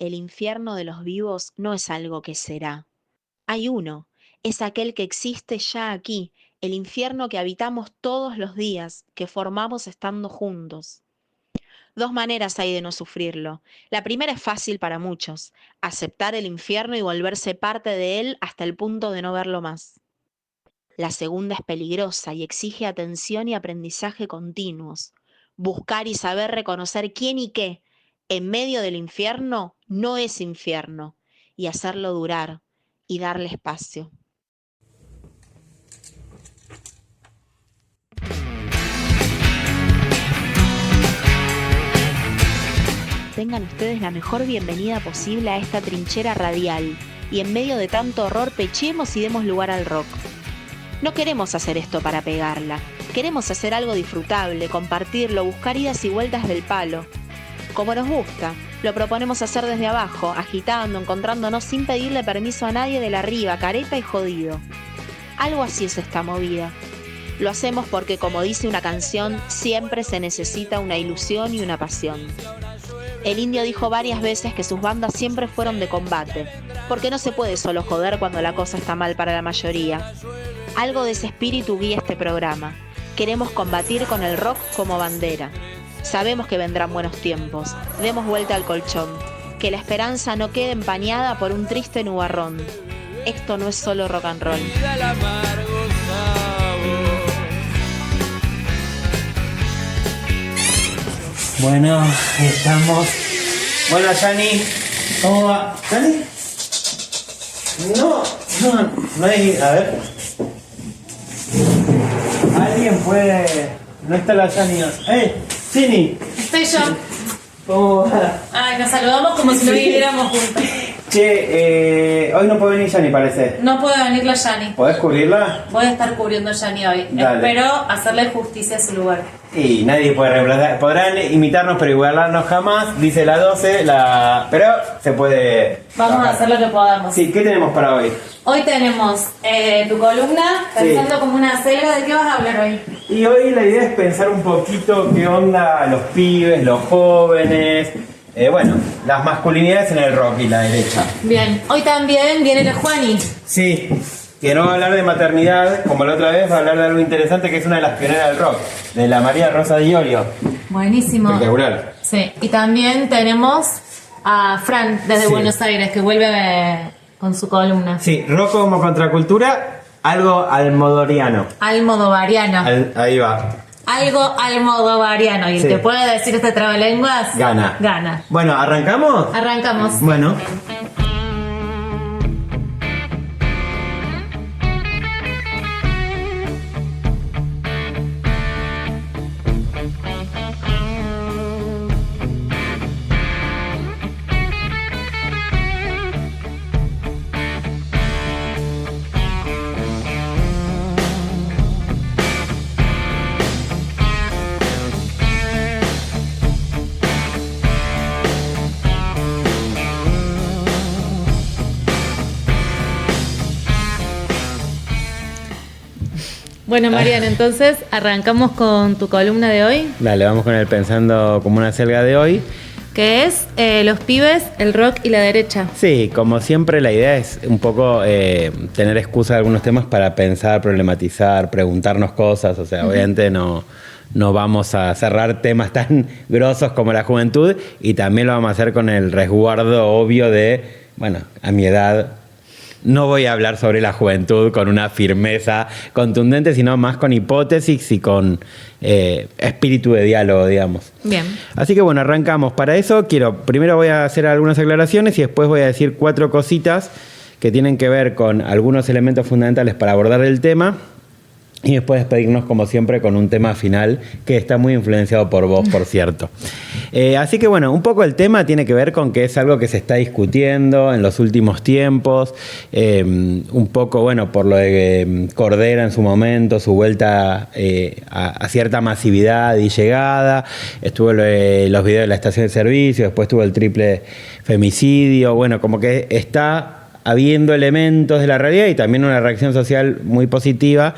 el infierno de los vivos no es algo que será. Hay uno, es aquel que existe ya aquí, el infierno que habitamos todos los días, que formamos estando juntos. Dos maneras hay de no sufrirlo. La primera es fácil para muchos, aceptar el infierno y volverse parte de él hasta el punto de no verlo más. La segunda es peligrosa y exige atención y aprendizaje continuos. Buscar y saber reconocer quién y qué en medio del infierno no es infierno, y hacerlo durar y darle espacio. Tengan ustedes la mejor bienvenida posible a esta trinchera radial, y en medio de tanto horror pechemos y demos lugar al rock. No queremos hacer esto para pegarla, queremos hacer algo disfrutable, compartirlo, buscar idas y vueltas del palo. Como nos gusta, lo proponemos hacer desde abajo, agitando, encontrándonos sin pedirle permiso a nadie de la arriba, careta y jodido. Algo así es esta movida. Lo hacemos porque, como dice una canción, siempre se necesita una ilusión y una pasión. El Indio dijo varias veces que sus bandas siempre fueron de combate, porque no se puede solo joder cuando la cosa está mal para la mayoría. Algo de ese espíritu guía este programa. Queremos combatir con el rock como bandera. Sabemos que vendrán buenos tiempos. Demos vuelta al colchón. Que la esperanza no quede empañada por un triste nubarrón. Esto no es solo rock and roll. Bueno, estamos. Bueno, Yani, ¿cómo va? ¿Yani? No hay. A ver. ¿Alguien puede.? No está la Yani. Cini. Estoy yo. ¿Cómo va? Ay, nos saludamos como si no viviéramos juntos. Che, hoy no puede venir Yani, parece. No puede venir la Yani. ¿Podés cubrirla? Voy a estar cubriendo a Yani hoy. Dale. Espero hacerle justicia a su lugar. Y nadie puede reemplazar. Podrán imitarnos, pero igualarnos jamás. Dice la 12, pero se puede. Vamos bajar. a hacer lo que podamos. Sí, ¿qué tenemos para hoy? Hoy tenemos tu columna, pensando como una selva. ¿De qué vas a hablar hoy? Y hoy la idea es pensar un poquito qué onda los pibes, los jóvenes, bueno, las masculinidades en el rock y la derecha. Bien, hoy también viene la Juani. Sí, que no va a hablar de maternidad, como la otra vez, va a hablar de algo interesante que es una de las pioneras del rock, de la María Rosa Di Iorio. Buenísimo. Espectacular. Sí, y también tenemos a Fran desde Sí. Buenos Aires, que vuelve con su columna. Sí, rock como contracultura, algo almodoriano. Almodovariano. Ahí va. Algo almodovariano. Y el Sí. que puede decir este trabalenguas Gana. Gana. Bueno, ¿arrancamos? Arrancamos. Bueno. Bueno, Mariana, entonces arrancamos con tu columna de hoy, Dale, vamos con el pensando como una selga de hoy. que es los pibes, el rock y la derecha. Sí, como siempre la idea es un poco tener excusa de algunos temas para pensar, problematizar, preguntarnos cosas. O sea, obviamente no vamos a cerrar temas tan grosos como la juventud, y también lo vamos a hacer con el resguardo obvio de, bueno, a mi edad no voy a hablar sobre la juventud con una firmeza contundente, sino más con hipótesis y con espíritu de diálogo, digamos. Bien. Así que bueno, arrancamos. Para eso primero voy a hacer algunas aclaraciones y después voy a decir 4 cositas que tienen que ver con algunos elementos fundamentales para abordar el tema, y después despedirnos como siempre con un tema final que está muy influenciado por vos, por cierto. Así que bueno, un poco el tema tiene que ver con que es algo que se está discutiendo en los últimos tiempos, un poco, bueno, por lo de Cordera en su momento, su vuelta a cierta masividad y llegada. Estuvo los videos de la estación de servicio, después tuvo el triple femicidio. Bueno, como que está habiendo elementos de la realidad y también una reacción social muy positiva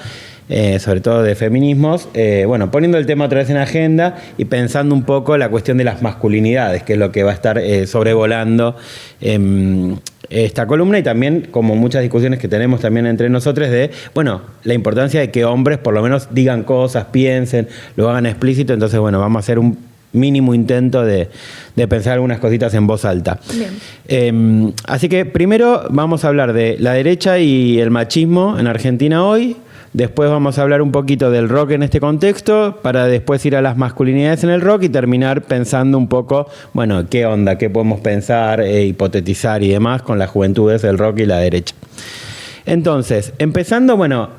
sobre todo de feminismos, bueno, poniendo el tema otra vez en agenda y pensando un poco la cuestión de las masculinidades, que es lo que va a estar sobrevolando esta columna, y también como muchas discusiones que tenemos también entre nosotros de, bueno, la importancia de que hombres por lo menos digan cosas, piensen, lo hagan explícito. Entonces, bueno, vamos a hacer un mínimo intento de pensar algunas cositas en voz alta. Bien. Así que primero vamos a hablar de la derecha y el machismo en Argentina hoy. Después vamos a hablar un poquito del rock en este contexto, para después ir a las masculinidades en el rock y terminar pensando un poco, bueno, qué onda, qué podemos pensar, hipotetizar y demás con las juventudes del rock y la derecha. Entonces, empezando, bueno,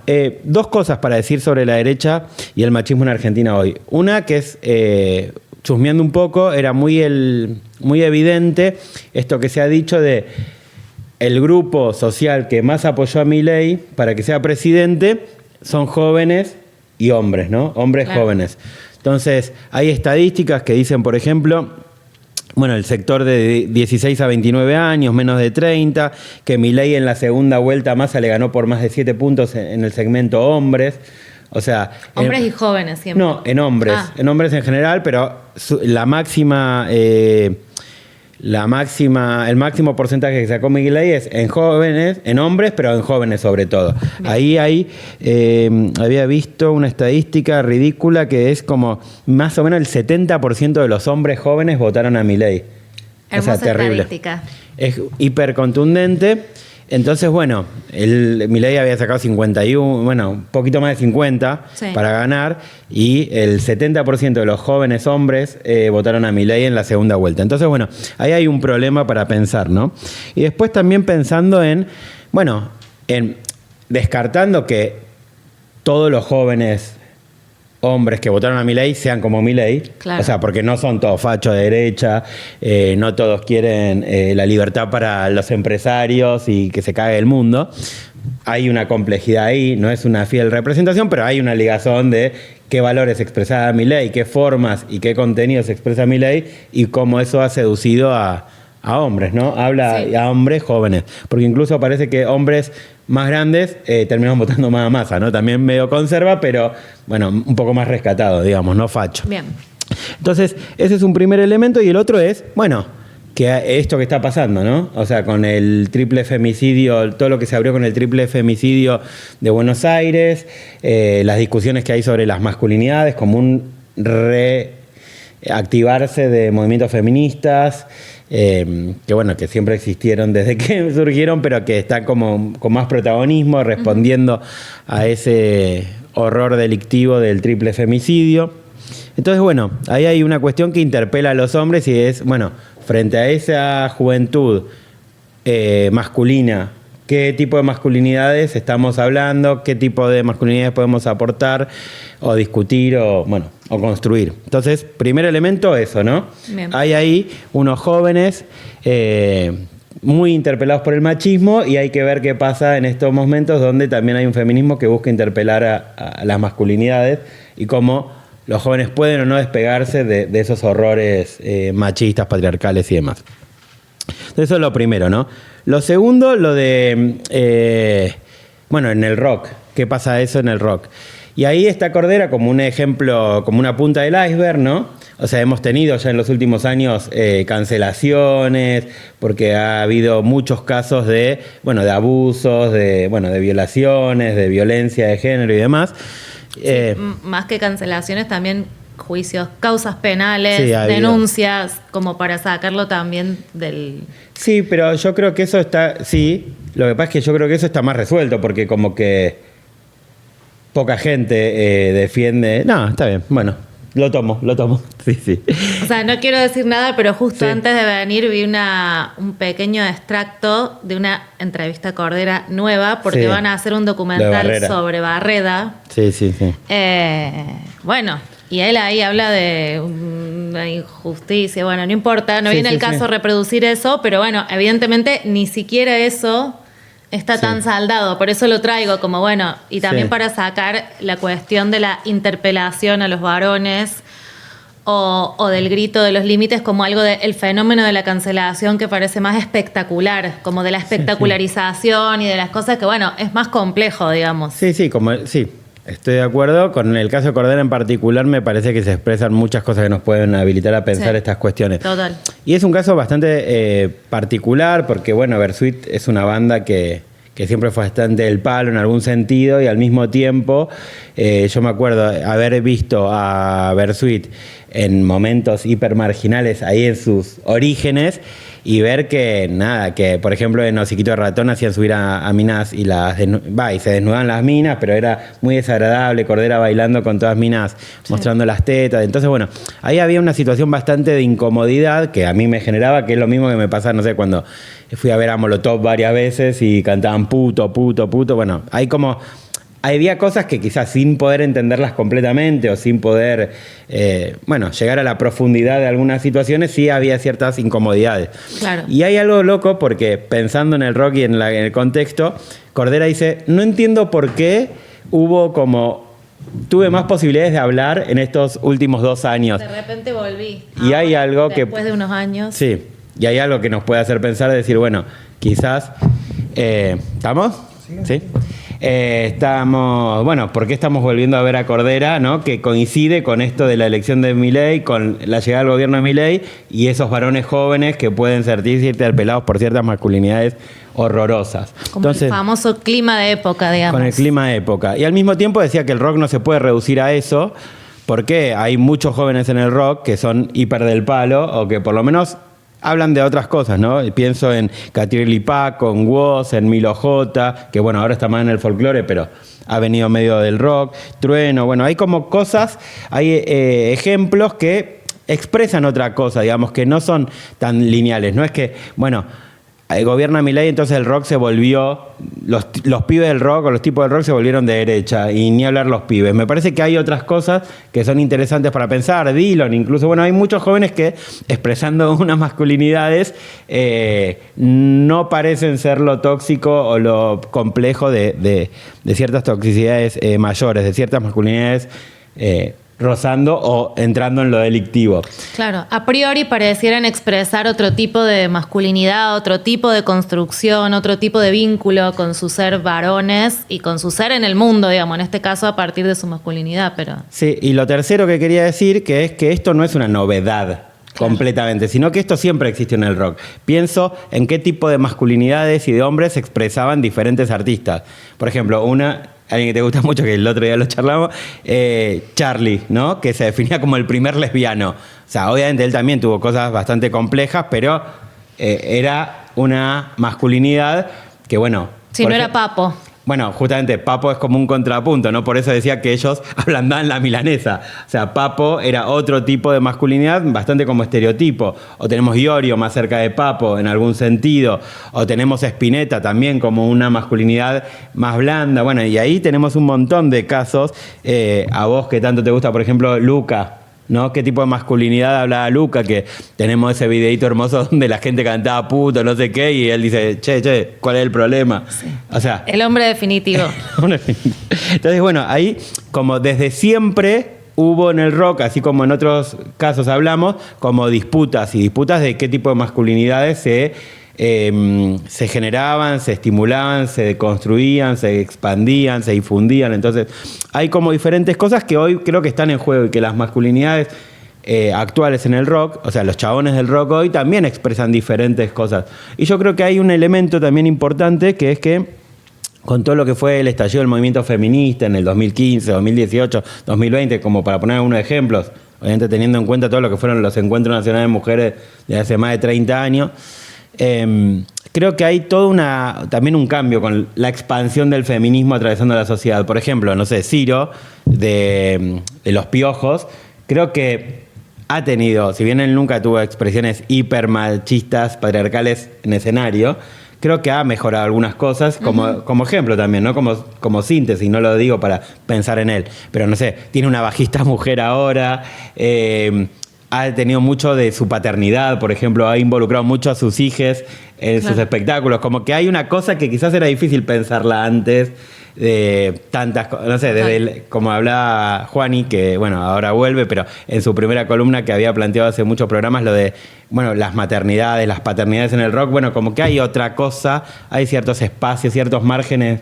dos cosas para decir sobre la derecha y el machismo en Argentina hoy. Una que es, chusmeando un poco, era muy evidente esto que se ha dicho de el grupo social que más apoyó a Milei para que sea presidente son jóvenes y hombres, ¿no? Hombres jóvenes. Entonces, hay estadísticas que dicen, por ejemplo, bueno, el sector de 16 a 29 años, menos de 30, que Milei en la segunda vuelta Massa le ganó por más de 7 puntos en el segmento hombres. O sea, hombres y jóvenes siempre. No, en hombres. En hombres en general, pero el máximo porcentaje que sacó Milei es en jóvenes, en hombres, pero en jóvenes sobre todo. Bien. Ahí había visto una estadística ridícula que es como más o menos el 70% de los hombres jóvenes votaron a Milei. Hermosa, o sea, terrible. Estadística. Es hiper contundente. Entonces, bueno, Milei había sacado 51, bueno, un poquito más de 50 para ganar, y el 70% de los jóvenes hombres votaron a Milei en la segunda vuelta. Entonces, bueno, ahí hay un problema para pensar, ¿no? Y después también pensando en descartando que todos los jóvenes hombres que votaron a Milei sean como Milei, claro. O sea, porque no son todos fachos de derecha, no todos quieren la libertad para los empresarios y que se cague el mundo. Hay una complejidad ahí, no es una fiel representación, pero hay una ligazón de qué valores expresaba Milei, qué formas y qué contenidos expresa Milei y cómo eso ha seducido a hombres, ¿no? Habla a hombres jóvenes, porque incluso parece que hombres más grandes terminan votando más a Massa, ¿no? También medio conserva, pero bueno, un poco más rescatado, digamos, no facho. Bien. Entonces, ese es un primer elemento, y el otro es, bueno, que esto que está pasando, ¿no? O sea, con el triple femicidio, todo lo que se abrió con el triple femicidio de Buenos Aires, las discusiones que hay sobre las masculinidades, como un reactivarse de movimientos feministas, que bueno, que siempre existieron desde que surgieron, pero que están como con más protagonismo, respondiendo a ese horror delictivo del triple femicidio. Entonces, bueno, ahí hay una cuestión que interpela a los hombres, y es, bueno, frente a esa juventud masculina, ¿qué tipo de masculinidades estamos hablando? ¿Qué tipo de masculinidades podemos aportar o discutir o construir? Entonces, primer elemento, eso, ¿no? Bien. Hay ahí unos jóvenes muy interpelados por el machismo, y hay que ver qué pasa en estos momentos donde también hay un feminismo que busca interpelar a las masculinidades y cómo los jóvenes pueden o no despegarse de esos horrores machistas, patriarcales y demás. Entonces, eso es lo primero, ¿no? Lo segundo, lo de, en el rock. ¿Qué pasa eso en el rock? Y ahí está Cordera como un ejemplo, como una punta del iceberg, ¿no? O sea, hemos tenido ya en los últimos años cancelaciones, porque ha habido muchos casos de abusos, de violaciones, de violencia de género y demás. Más que cancelaciones, también juicios, causas penales, denuncias, como para sacarlo también del... Sí, pero yo creo que eso está... Sí, lo que pasa es que yo creo que eso está más resuelto, porque como que poca gente defiende... No, está bien, bueno, lo tomo. Sí. O sea, no quiero decir nada, pero justo antes de venir vi un pequeño extracto de una entrevista a Cordera nueva, porque van a hacer un documental sobre Barreda. Sí. Y él ahí habla de una injusticia. Bueno, no importa, no viene el caso reproducir eso, pero bueno, evidentemente ni siquiera eso está tan saldado. Por eso lo traigo como y también para sacar la cuestión de la interpelación a los varones o del grito de los límites como algo del fenómeno de la cancelación que parece más espectacular, como de la espectacularización y de las cosas que, es más complejo, digamos. Sí. Estoy de acuerdo. Con el caso de Cordera en particular, me parece que se expresan muchas cosas que nos pueden habilitar a pensar estas cuestiones. Total. Y es un caso bastante particular porque, bueno, Bersuit es una banda que siempre fue bastante del palo en algún sentido y al mismo tiempo yo me acuerdo haber visto a Bersuit en momentos hipermarginales ahí en sus orígenes y ver que nada, que por ejemplo en Hociquito de Ratón hacían subir a minas y se desnudaban las minas, pero era muy desagradable, Cordera bailando con todas minas mostrando las tetas. Entonces, bueno, ahí había una situación bastante de incomodidad que a mí me generaba, que es lo mismo que me pasa, no sé, cuando fui a ver a Molotov varias veces y cantaban puto, puto, puto. Bueno, había cosas que quizás sin poder entenderlas completamente o sin poder, llegar a la profundidad de algunas situaciones, sí había ciertas incomodidades. Claro. Y hay algo loco porque pensando en el rock y en el contexto, Cordera dice, no entiendo por qué tuve más posibilidades de hablar en estos últimos 2 años. De repente volví. Y hay algo después de unos años. Sí, y hay algo que nos puede hacer pensar, decir, bueno, quizás... ¿Estamos? Sí. ¿Por qué estamos volviendo a ver a Cordera, ¿no? Que coincide con esto de la elección de Milei, con la llegada al gobierno de Milei y esos varones jóvenes que pueden sentirse interpelados por ciertas masculinidades horrorosas? Como el famoso clima de época, digamos. Con el clima de época. Y al mismo tiempo decía que el rock no se puede reducir a eso, porque hay muchos jóvenes en el rock que son hiper del palo o que por lo menos... hablan de otras cosas, ¿no? Pienso en Catriel y Paco, en Woz, en Milo J, que bueno, ahora está más en el folclore, pero ha venido medio del rock, Trueno, bueno, hay como cosas, hay ejemplos que expresan otra cosa, digamos, que no son tan lineales, no es que, bueno, gobierna Milei, entonces el rock se volvió, los pibes del rock o los tipos del rock se volvieron de derecha, y ni hablar los pibes. Me parece que hay otras cosas que son interesantes para pensar, Dylan incluso, bueno, hay muchos jóvenes que expresando unas masculinidades no parecen ser lo tóxico o lo complejo de ciertas toxicidades mayores, de ciertas masculinidades rozando o entrando en lo delictivo. Claro, a priori parecieran expresar otro tipo de masculinidad, otro tipo de construcción, otro tipo de vínculo con su ser varones y con su ser en el mundo, digamos, en este caso a partir de su masculinidad, pero... Sí, y lo tercero que quería decir que es que esto no es una novedad completamente, sino que esto siempre existió en el rock. Pienso en qué tipo de masculinidades y de hombres expresaban diferentes artistas. Por ejemplo, alguien que te gusta mucho, que el otro día lo charlamos, Charlie, ¿no? Que se definía como el primer lesbiano. O sea, obviamente él también tuvo cosas bastante complejas, pero era una masculinidad que, bueno... Si no era Papo. Bueno, justamente Papo es como un contrapunto, ¿no? Por eso decía que ellos ablandaban la milanesa. O sea, Papo era otro tipo de masculinidad, bastante como estereotipo. O tenemos Iorio más cerca de Papo en algún sentido. O tenemos Spinetta también como una masculinidad más blanda. Bueno, y ahí tenemos un montón de casos. A vos que tanto te gusta, por ejemplo, Luca, ¿no? ¿Qué tipo de masculinidad hablaba Luca? Que tenemos ese videíto hermoso donde la gente cantaba puto, no sé qué, y él dice, che, ¿cuál es el problema? Sí. O sea... El hombre definitivo. Entonces, bueno, ahí como desde siempre hubo en el rock, así como en otros casos hablamos, como disputas de qué tipo de masculinidades se generaban, se estimulaban, se construían, se expandían, se difundían. Entonces hay como diferentes cosas que hoy creo que están en juego y que las masculinidades actuales en el rock, o sea, los chabones del rock hoy también expresan diferentes cosas. Y yo creo que hay un elemento también importante, que es que con todo lo que fue el estallido del movimiento feminista en el 2015, 2018, 2020, como para poner algunos ejemplos, obviamente teniendo en cuenta todo lo que fueron los encuentros nacionales de mujeres de hace más de 30 años, creo que hay también un cambio con la expansión del feminismo atravesando la sociedad. Por ejemplo, no sé, Ciro, de Los Piojos, creo que ha tenido, si bien él nunca tuvo expresiones hipermachistas, patriarcales en escenario, creo que ha mejorado algunas cosas como ejemplo también, ¿no? Como síntesis, no lo digo para pensar en él, pero no sé, tiene una bajista mujer ahora, ha tenido mucho de su paternidad, por ejemplo, ha involucrado mucho a sus hijas en sus espectáculos, como que hay una cosa que quizás era difícil pensarla antes, de tantas cosas, no sé, como hablaba Juani, que bueno, ahora vuelve, pero en su primera columna que había planteado hace muchos programas, lo de, bueno, las maternidades, las paternidades en el rock, bueno, como que hay otra cosa, hay ciertos espacios, ciertos márgenes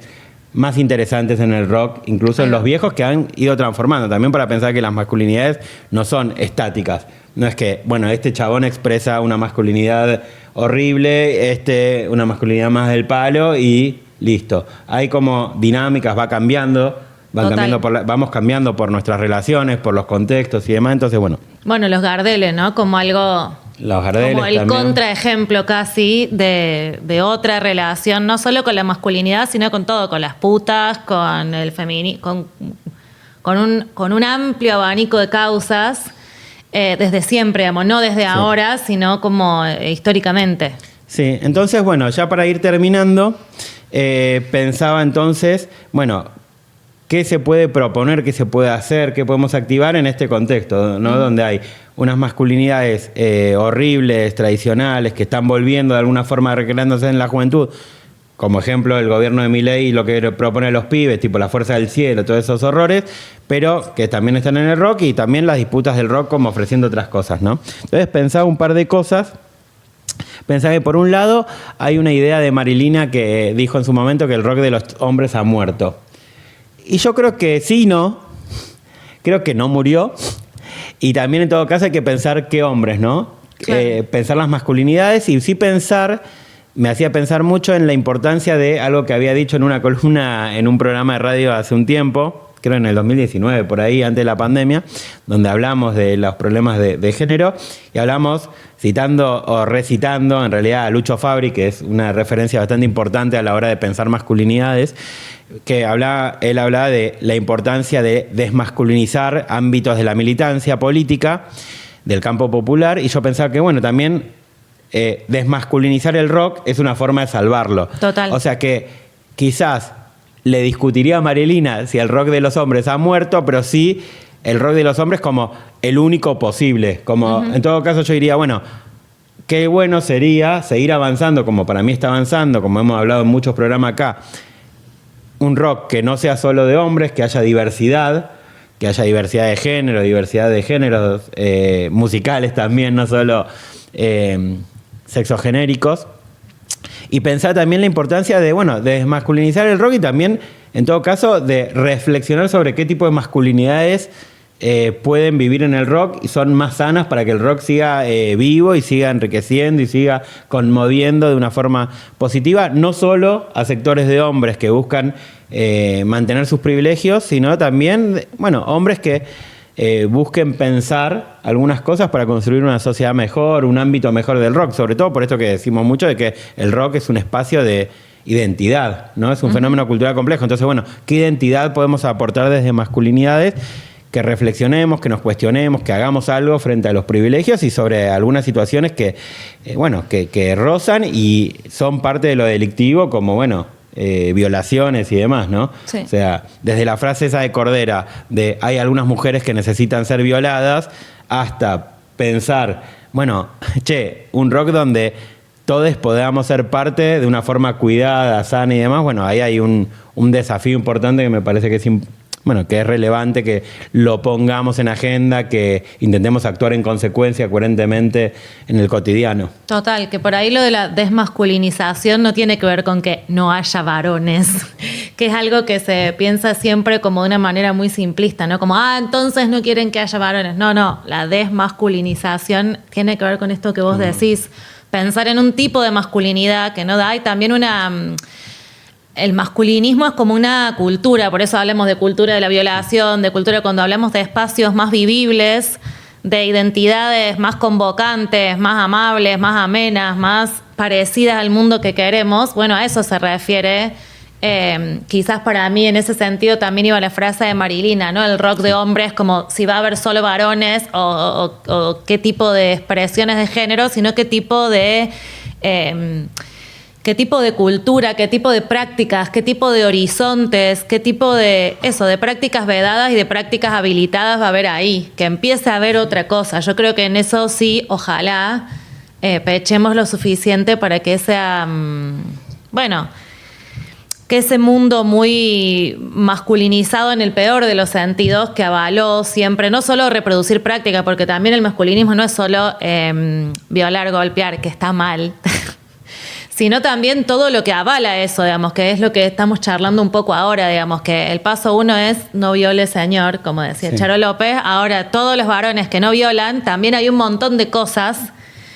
más interesantes en el rock, incluso en los viejos, que han ido transformando. También para pensar que las masculinidades no son estáticas. No es que, bueno, este chabón expresa una masculinidad horrible, una masculinidad más del palo y listo. Hay como dinámicas, va cambiando. Vamos cambiando por nuestras relaciones, por los contextos y demás. Entonces, bueno. Bueno, los Gardeles, ¿no? Como algo... Los Gardeles como el también. contraejemplo casi de otra relación, no solo con la masculinidad, sino con todo, con las putas, con el feminismo, con un amplio abanico de causas, desde siempre, digamos, no desde ahora, sino como históricamente. Sí, entonces, bueno, ya para ir terminando, pensaba entonces, bueno, ¿qué se puede proponer, qué se puede hacer, qué podemos activar en este contexto, ¿no? Donde hay unas masculinidades horribles, tradicionales, que están volviendo de alguna forma recreándose en la juventud, como ejemplo el gobierno de Milei y lo que propone a los pibes, tipo la fuerza del cielo, todos esos horrores, pero que también están en el rock y también las disputas del rock como ofreciendo otras cosas, ¿no? Entonces pensaba un par de cosas. Pensaba que por un lado hay una idea de Marilina que dijo en su momento que el rock de los hombres ha muerto. Y yo creo que sí, no. Creo que no murió. Y también en todo caso hay que pensar qué hombres, ¿no? Claro. Pensar las masculinidades y sí pensar, me hacía pensar mucho en la importancia de algo que había dicho en una columna en un programa de radio hace un tiempo, creo en el 2019, por ahí, antes de la pandemia, donde hablamos de los problemas de género y hablamos citando o recitando en realidad a Lucho Fabri, que es una referencia bastante importante a la hora de pensar masculinidades, que él hablaba de la importancia de desmasculinizar ámbitos de la militancia política, del campo popular, y yo pensaba que, bueno, también desmasculinizar el rock es una forma de salvarlo. Total. O sea que quizás le discutiría a Marilina si el rock de los hombres ha muerto, pero sí el rock de los hombres como el único posible. Como, en todo caso yo diría, bueno, qué bueno sería seguir avanzando, como para mí está avanzando, como hemos hablado en muchos programas acá, un rock que no sea solo de hombres, que haya diversidad de género, diversidad de géneros musicales también, no solo sexogenéricos. Y pensar también la importancia de desmasculinizar el rock y también, en todo caso, de reflexionar sobre qué tipo de masculinidades pueden vivir en el rock y son más sanas para que el rock siga vivo y siga enriqueciendo y siga conmoviendo de una forma positiva, no solo a sectores de hombres que buscan mantener sus privilegios, sino también, hombres que busquen pensar algunas cosas para construir una sociedad mejor, un ámbito mejor del rock, sobre todo por esto que decimos mucho de que el rock es un espacio de identidad, ¿no? Es un fenómeno cultural complejo. Entonces, ¿qué identidad podemos aportar desde masculinidades? Que reflexionemos, que nos cuestionemos, que hagamos algo frente a los privilegios y sobre algunas situaciones que rozan y son parte de lo delictivo, como, violaciones y demás, ¿no? Sí. O sea, desde la frase esa de Cordera, de hay algunas mujeres que necesitan ser violadas, hasta pensar, un rock donde todos podamos ser parte de una forma cuidada, sana y demás, ahí hay un desafío importante que me parece que es relevante que lo pongamos en agenda, que intentemos actuar en consecuencia, coherentemente en el cotidiano. Total, que por ahí lo de la desmasculinización no tiene que ver con que no haya varones, que es algo que se piensa siempre como de una manera muy simplista, ¿no? Como, entonces no quieren que haya varones. No, la desmasculinización tiene que ver con esto que vos decís, pensar en un tipo de masculinidad que no da, y también el masculinismo es como una cultura, por eso hablamos de cultura de la violación, de cultura cuando hablamos de espacios más vivibles, de identidades más convocantes, más amables, más amenas, más parecidas al mundo que queremos. A eso se refiere. Quizás para mí en ese sentido también iba la frase de Marilina, ¿no? El rock de hombres, como si va a haber solo varones o qué tipo de expresiones de género, sino qué tipo de cultura, qué tipo de prácticas, qué tipo de horizontes, qué tipo de prácticas vedadas y de prácticas habilitadas va a haber ahí, que empiece a haber otra cosa. Yo creo que en eso sí, ojalá pechemos lo suficiente para que sea, que ese mundo muy masculinizado en el peor de los sentidos, que avaló siempre, no solo reproducir prácticas, porque también el masculinismo no es solo violar, golpear, que está mal, sino también todo lo que avala eso, digamos, que es lo que estamos charlando un poco ahora, digamos, que el paso 1 es no viole señor, como decía Charo López. Ahora, todos los varones que no violan, también hay un montón de cosas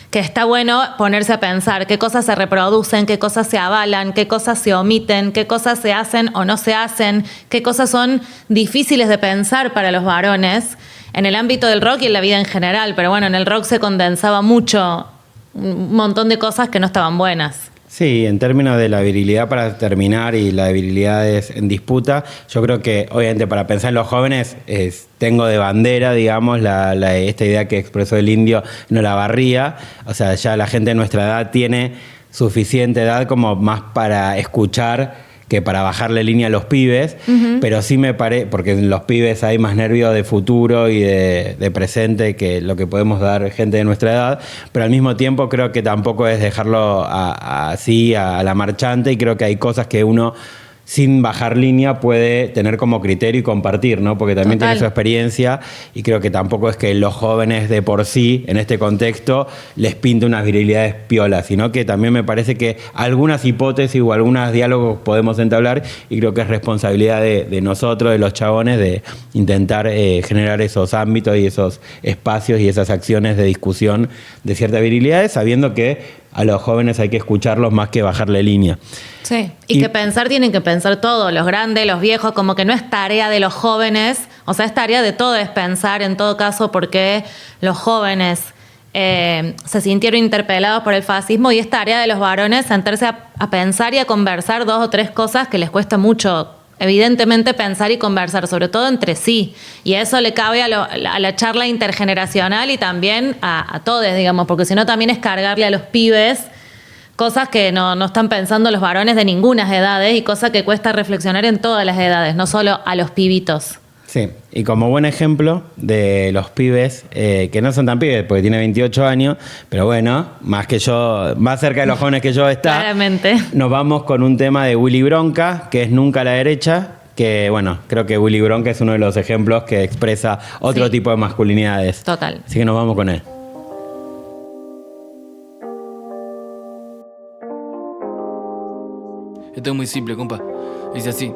que está bueno ponerse a pensar qué cosas se reproducen, qué cosas se avalan, qué cosas se omiten, qué cosas se hacen o no se hacen, qué cosas son difíciles de pensar para los varones en el ámbito del rock y en la vida en general. Pero bueno, en el rock se condensaba mucho, un montón de cosas que no estaban buenas. Sí, en términos de la virilidad para terminar y la virilidad en disputa, yo creo que obviamente para pensar en los jóvenes tengo de bandera, digamos, esta idea que expresó el Indio en Olavarría. O sea, ya la gente de nuestra edad tiene suficiente edad como más para escuchar que para bajarle línea a los pibes, pero sí me parece, porque en los pibes hay más nervios de futuro y de presente que lo que podemos dar gente de nuestra edad, pero al mismo tiempo creo que tampoco es dejarlo así a la marchante, y creo que hay cosas que uno sin bajar línea puede tener como criterio y compartir, ¿no? Porque también tiene su experiencia, y creo que tampoco es que los jóvenes de por sí, en este contexto, les pinte unas virilidades piolas, sino que también me parece que algunas hipótesis o algunos diálogos podemos entablar, y creo que es responsabilidad de nosotros, de los chabones, de intentar generar esos ámbitos y esos espacios y esas acciones de discusión de ciertas virilidades, sabiendo que a los jóvenes hay que escucharlos más que bajarle línea. Sí, y que pensar tienen que pensar todos, los grandes, los viejos, como que no es tarea de los jóvenes, o sea, es tarea de todos, es pensar en todo caso por qué los jóvenes se sintieron interpelados por el fascismo, y es tarea de los varones sentarse a pensar y a conversar 2 o 3 cosas que les cuesta mucho, evidentemente, pensar y conversar, sobre todo entre sí. Y eso le cabe a la charla intergeneracional y también a todos, digamos, porque si no también es cargarle a los pibes cosas que no están pensando los varones de ninguna edades, y cosas que cuesta reflexionar en todas las edades, no solo a los pibitos. Sí, y como buen ejemplo de los pibes, que no son tan pibes porque tiene 28 años, pero bueno, más que yo, más cerca de los jóvenes que yo está. Claramente. Nos vamos con un tema de Willy Bronca, que es Nunca a la derecha, que bueno, creo que Willy Bronca es uno de los ejemplos que expresa otro tipo de masculinidades. Total. Así que nos vamos con él. Esto es muy simple, compa. Dice así.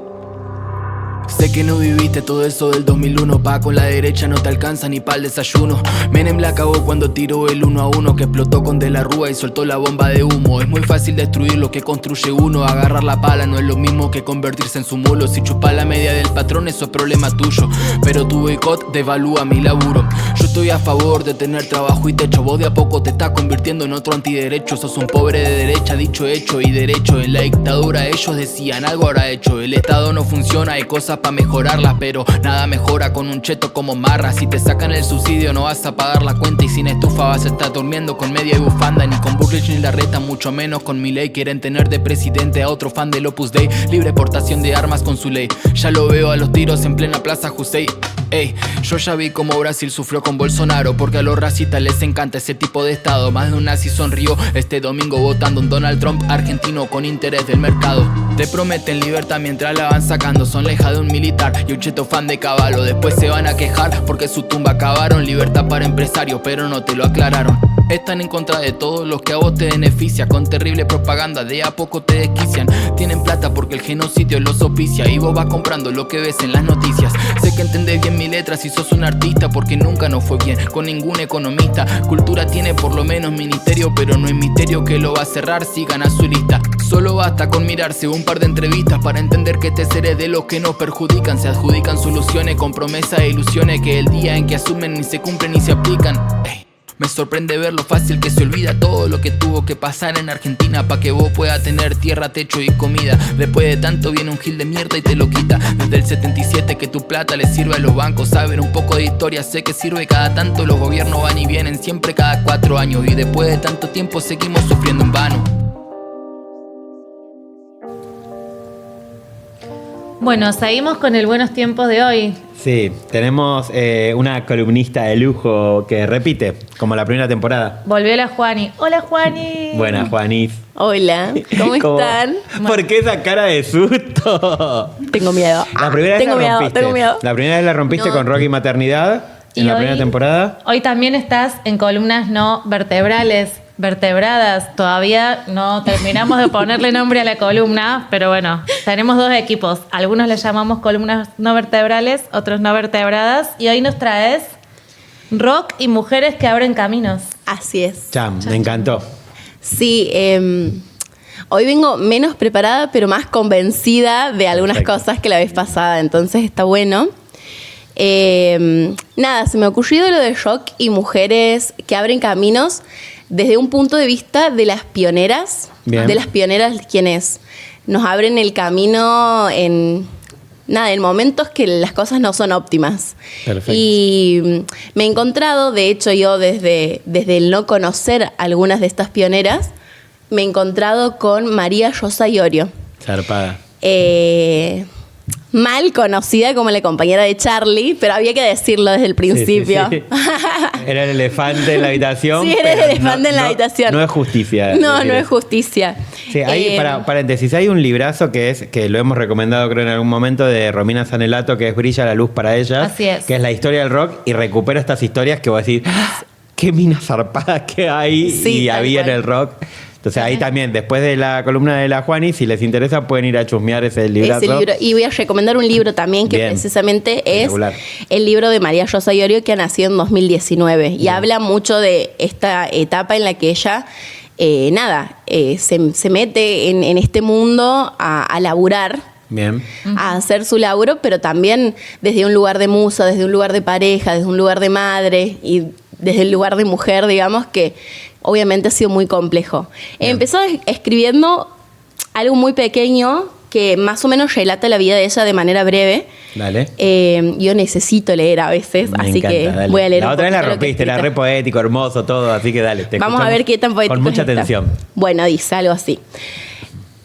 Sé que no viviste todo eso del 2001, pa' con la derecha no te alcanza ni pa'l desayuno. Menem la cagó cuando tiró el 1 a 1, que explotó con De la Rúa y soltó la bomba de humo. Es muy fácil destruir lo que construye uno, agarrar la pala no es lo mismo que convertirse en su mulo. Si chupas la media del patrón eso es problema tuyo, pero tu boicot devalúa mi laburo. Yo estoy a favor de tener trabajo y techo, vos de a poco te estás convirtiendo en otro antiderecho. Sos un pobre de derecha, dicho, hecho y derecho. En la dictadura ellos decían algo habrá hecho. El Estado no funciona, hay cosas para mejorarlas, pero nada mejora con un cheto como Marra. Si te sacan el subsidio no vas a pagar la cuenta, y sin estufa vas a estar durmiendo con media y bufanda. Ni con Bullrich ni la reta, mucho menos con Milei. Quieren tener de presidente a otro fan del Opus Dei. Libre portación de armas con su ley. Ya lo veo a los tiros en plena plaza Jusey. Ey, yo ya vi cómo Brasil sufrió con Bolsonaro, porque a los racistas les encanta ese tipo de estado. Más de un nazi sonrió este domingo votando un Donald Trump argentino con interés del mercado. Te prometen libertad mientras la van sacando, son la hija de un militar y un cheto fan de Caballo. Después se van a quejar porque su tumba cavaron. Libertad para empresarios, pero no te lo aclararon. Están en contra de todos los que a vos te beneficia, con terrible propaganda de a poco te desquician. Tienen plata porque el genocidio los auspicia, y vos vas comprando lo que ves en las noticias. Sé que entendés bien mi letra si sos un artista, porque nunca nos fue bien con ningún economista. Cultura tiene por lo menos ministerio, pero no es misterio que lo va a cerrar si gana su lista. Solo basta con mirarse un par de entrevistas para entender que te seré de los que nos perjudican. Se adjudican soluciones con promesas e ilusiones que el día en que asumen ni se cumplen ni se aplican. Ey. Me sorprende ver lo fácil que se olvida todo lo que tuvo que pasar en Argentina pa' que vos puedas tener tierra, techo y comida. Después de tanto viene un gil de mierda y te lo quita. Desde el 77 que tu plata le sirve a los bancos. Saber un poco de historia sé que sirve cada tanto. Los gobiernos van y vienen siempre cada 4 años, y después de tanto tiempo seguimos sufriendo en vano. Bueno, seguimos con el Buenos Tiempos de hoy. Sí, tenemos una columnista de lujo que repite, como la primera temporada. Volvió la Juani. Hola, Juani. Buenas, Juanis. Hola, ¿cómo están? ¿Por qué esa cara de susto? Tengo miedo. La primera vez la rompiste. Tengo miedo. La primera vez la rompiste con Rocky Maternidad, en la primera temporada. Hoy también estás en columnas no vertebrales. vertebradas. Todavía no terminamos de ponerle nombre a la columna, pero bueno, tenemos 2 equipos. Algunos le llamamos columnas no vertebrales, otros no vertebradas. Y hoy nos traes rock y mujeres que abren caminos. Así es. Cham, me encantó. Sí, hoy vengo menos preparada, pero más convencida de algunas Perfecto. cosas que la vez pasada, entonces está bueno. Nada, se me ocurrió lo de rock y mujeres que abren caminos desde un punto de vista de las pioneras. Bien. De las pioneras quienes nos abren el camino en momentos que las cosas no son óptimas. Perfecto. Y me he encontrado, de hecho yo desde el no conocer algunas de estas pioneras, me he encontrado con María Rosa Iorio. Zarpada. Mal conocida como la compañera de Charlie, pero había que decirlo desde el principio. Sí, sí, sí. Era el elefante en la habitación. Sí, era el pero elefante en la habitación. No es justicia. No es justicia. Sí, hay, paréntesis, hay un librazo que lo hemos recomendado creo en algún momento de Romina Sanelato, que es Brilla la luz para ellas. Así es. Que es la historia del rock y recupera estas historias que vos decís, ¡ah! Qué minas zarpadas que hay Sí, y tal había en cual. el rock. Entonces ahí también, después de la columna de la Juani, si les interesa pueden ir a chusmear ese librazo. Ese libro. Y voy a recomendar un libro también que Bien. precisamente es Espectacular. el libro de María Rosa Iorio, que ha nacido en 2019 y habla mucho de esta etapa en la que ella se mete en este mundo a laburar, Bien. a hacer su laburo, pero también desde un lugar de musa, desde un lugar de pareja, desde un lugar de madre y desde el lugar de mujer, digamos, que obviamente ha sido muy complejo. Bien. Empezó escribiendo algo muy pequeño que más o menos relata la vida de ella de manera breve. Dale. Yo necesito leer a veces, Me así encanta, que dale. voy a leer La un otra vez la poquito lo que rompiste, era escrita. re poético, hermoso, todo, así que dale. Vamos a ver qué tan poético Con mucha está. atención. Bueno, dice algo así.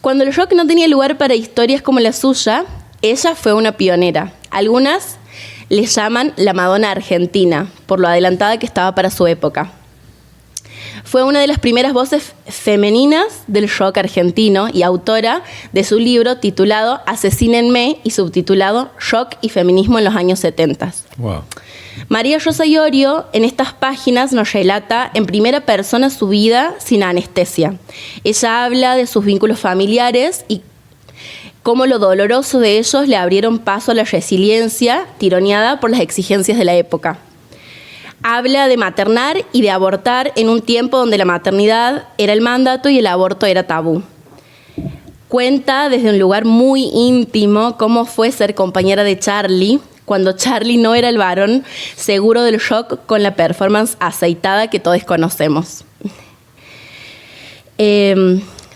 Cuando el rock no tenía lugar para historias como la suya, ella fue una pionera. Algunas le llaman la Madonna argentina, por lo adelantada que estaba para su época. Fue una de las primeras voces femeninas del rock argentino y autora de su libro titulado Asesínenme y subtitulado Rock y Feminismo en los años 70. Wow. María Rosa Iorio en estas páginas nos relata en primera persona su vida sin anestesia. Ella habla de sus vínculos familiares y cómo lo doloroso de ellos le abrieron paso a la resiliencia tironeada por las exigencias de la época. Habla de maternar y de abortar en un tiempo donde la maternidad era el mandato y el aborto era tabú. Cuenta desde un lugar muy íntimo cómo fue ser compañera de Charlie, cuando Charlie no era el varón seguro del rock con la performance aceitada que todos conocemos.